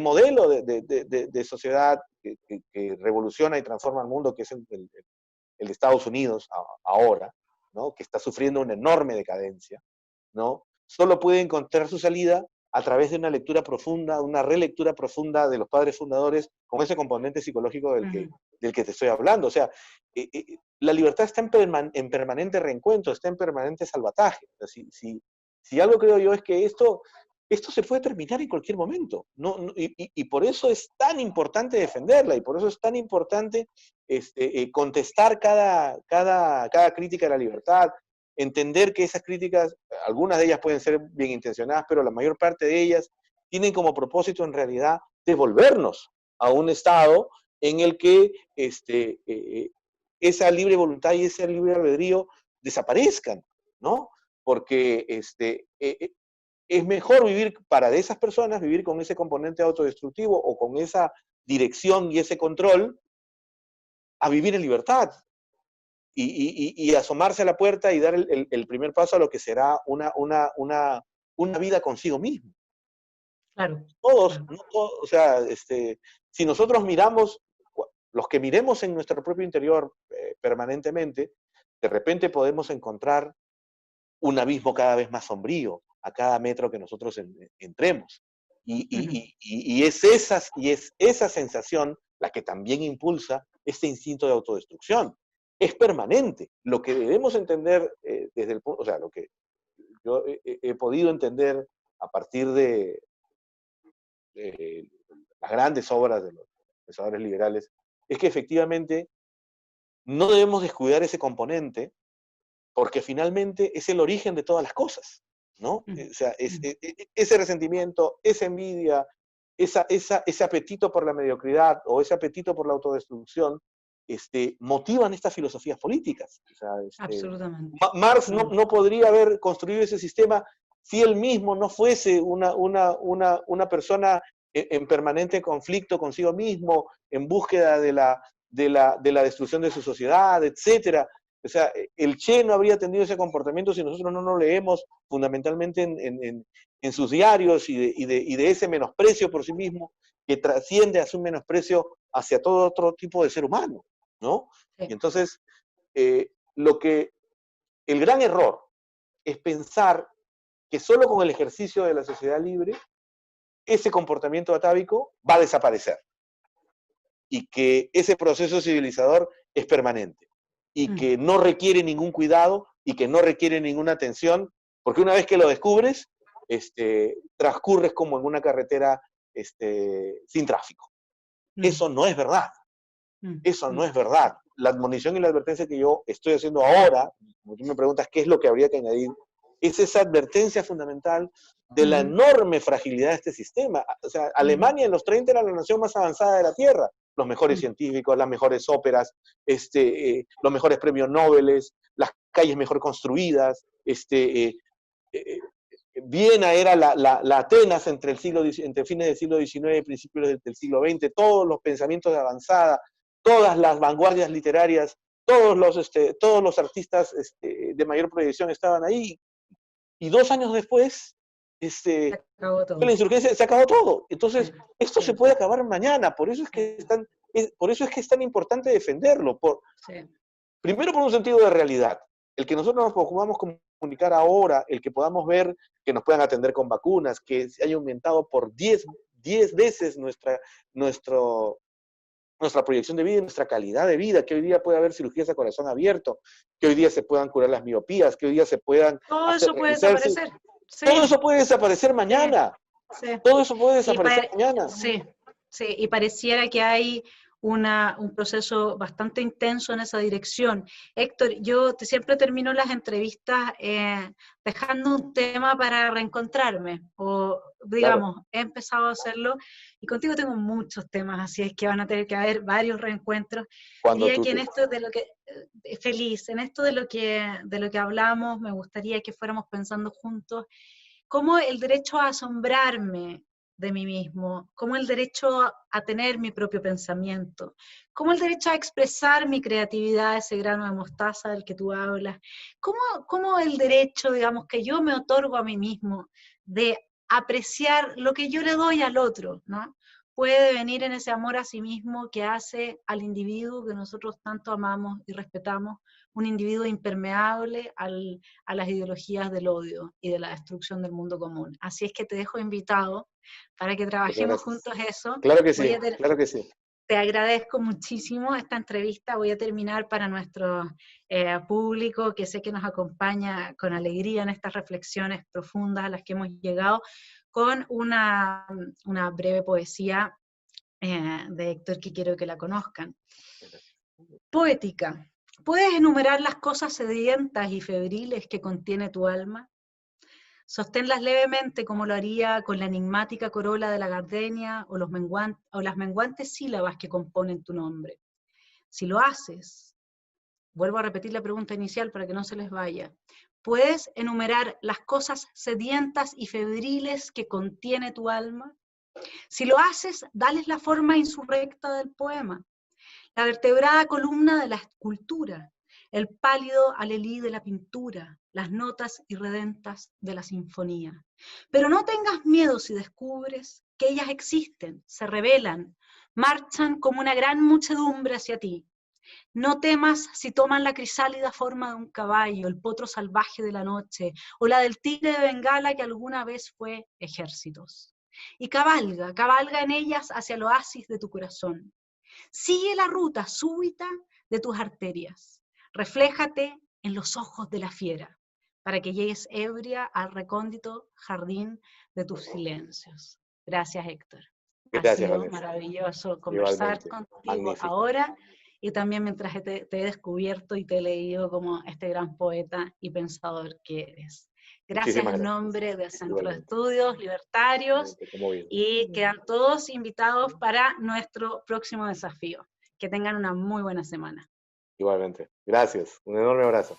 modelo de sociedad que revoluciona y transforma el mundo, que es el de Estados Unidos ahora, ¿no? Que está sufriendo una enorme decadencia, ¿no? Solo puede encontrar su salida a través de una lectura profunda, una relectura profunda de los padres fundadores con ese componente psicológico Ujú. del que te estoy hablando. O sea, la libertad está en permanente reencuentro, está en permanente salvataje. O sea, si algo creo yo es que esto se puede terminar en cualquier momento. Y por eso es tan importante defenderla y por eso es tan importante contestar cada crítica a la libertad, entender que esas críticas, algunas de ellas pueden ser bien intencionadas, pero la mayor parte de ellas tienen como propósito en realidad devolvernos a un estado en el que esa libre voluntad y ese libre albedrío desaparezcan, ¿no? Porque es mejor vivir para de esas personas, vivir con ese componente autodestructivo o con esa dirección y ese control, a vivir en libertad y asomarse a la puerta y dar el primer paso a lo que será una vida consigo mismo. Claro, Todos, claro. no todos, o sea, si nosotros miramos, los que miremos en nuestro propio interior permanentemente, de repente podemos encontrar un abismo cada vez más sombrío, a cada metro que nosotros entremos. Ujú. Y es esa sensación la que también impulsa este instinto de autodestrucción. Es permanente. Lo que debemos entender desde el punto, o sea, lo que yo he podido entender a partir de las grandes obras de los pensadores liberales, es que efectivamente no debemos descuidar ese componente porque finalmente es el origen de todas las cosas, ¿no? O sea, ese resentimiento, esa envidia, ese apetito por la mediocridad o ese apetito por la autodestrucción, motivan estas filosofías políticas. O sea, Absolutamente. Marx no podría haber construido ese sistema si él mismo no fuese una persona en permanente conflicto consigo mismo, en búsqueda de la destrucción de su sociedad, etcétera. O sea, el Che no habría tenido ese comportamiento si nosotros no lo leemos fundamentalmente en sus diarios y de ese menosprecio por sí mismo que trasciende hacia un menosprecio hacia todo otro tipo de ser humano, ¿no? Sí. Y entonces, el gran error es pensar que solo con el ejercicio de la sociedad libre ese comportamiento atávico va a desaparecer y que ese proceso civilizador es permanente y que no requiere ningún cuidado y que no requiere ninguna atención, porque una vez que lo descubres, transcurres como en una carretera sin tráfico. Eso no es verdad. Eso no es verdad. La admonición y la advertencia que yo estoy haciendo ahora, como tú me preguntas qué es lo que habría que añadir, es esa advertencia fundamental de la enorme fragilidad de este sistema. O sea, Alemania en los 30 era la nación más avanzada de la Tierra. Los mejores científicos, las mejores óperas, los mejores premios Nobel, las calles mejor construidas. Viena era la Atenas entre fines del siglo XIX y principios del siglo XX. Todos los pensamientos de avanzada, todas las vanguardias literarias, todos los artistas de mayor proyección estaban ahí. Y 2 años después, la insurgencia se acabó todo. Entonces, esto se puede acabar mañana. Por eso es que es tan importante defenderlo. Primero, por un sentido de realidad. El que nosotros nos podamos comunicar ahora, el que podamos ver que nos puedan atender con vacunas, que se haya aumentado por 10 veces nuestra proyección de vida y nuestra calidad de vida, que hoy día puede haber cirugías a corazón abierto, que hoy día se puedan curar las miopías, que hoy día se puedan todo eso puede desaparecer. Sí. Todo eso puede desaparecer mañana. Sí. Todo eso puede desaparecer mañana. Sí, sí, y pareciera que hay un proceso bastante intenso en esa dirección. Héctor, yo siempre termino las entrevistas dejando un tema para reencontrarme, o digamos, claro, he empezado a hacerlo, y contigo tengo muchos temas, así es que van a tener que haber varios reencuentros. Diría que en esto de lo que, feliz, en esto de lo que hablamos, me gustaría que fuéramos pensando juntos, cómo el derecho a asombrarme de mí mismo, como el derecho a tener mi propio pensamiento, como el derecho a expresar mi creatividad, ese grano de mostaza del que tú hablas, como el derecho, digamos, que yo me otorgo a mí mismo de apreciar lo que yo le doy al otro, ¿no? Puede venir en ese amor a sí mismo que hace al individuo que nosotros tanto amamos y respetamos, un individuo impermeable a las ideologías del odio y de la destrucción del mundo común. Así es que te dejo invitado para que trabajemos juntos eso. Claro que sí, claro que sí. Te agradezco muchísimo esta entrevista. Voy a terminar para nuestro público, que sé que nos acompaña con alegría en estas reflexiones profundas a las que hemos llegado, con una breve poesía de Héctor que quiero que la conozcan. Poética. ¿Puedes enumerar las cosas sedientas y febriles que contiene tu alma? Sosténlas levemente como lo haría con la enigmática corola de la gardenia o las menguantes sílabas que componen tu nombre. Si lo haces, vuelvo a repetir la pregunta inicial para que no se les vaya, ¿puedes enumerar las cosas sedientas y febriles que contiene tu alma? Si lo haces, dales la forma insurrecta del poema, la vertebrada columna de la escultura, el pálido alelí de la pintura, las notas irredentas de la sinfonía. Pero no tengas miedo si descubres que ellas existen, se revelan, marchan como una gran muchedumbre hacia ti. No temas si toman la crisálida forma de un caballo, el potro salvaje de la noche, o la del tigre de Bengala que alguna vez fue ejércitos. Y cabalga, cabalga en ellas hacia el oasis de tu corazón. Sigue la ruta súbita de tus arterias. Refléjate en los ojos de la fiera, para que llegues ebria al recóndito jardín de tus silencios. Gracias, Héctor. Ha Gracias, sido Vanessa. maravilloso conversar Igualmente. contigo Magnífico. ahora y también mientras te he descubierto y te he leído como este gran poeta y pensador que eres. Gracias Muchísimas en gracias. nombre del Centro de Igualmente. Estudios Libertarios Como bien. y quedan todos invitados para nuestro próximo desafío. Que tengan una muy buena semana. Igualmente. Gracias. Un enorme abrazo.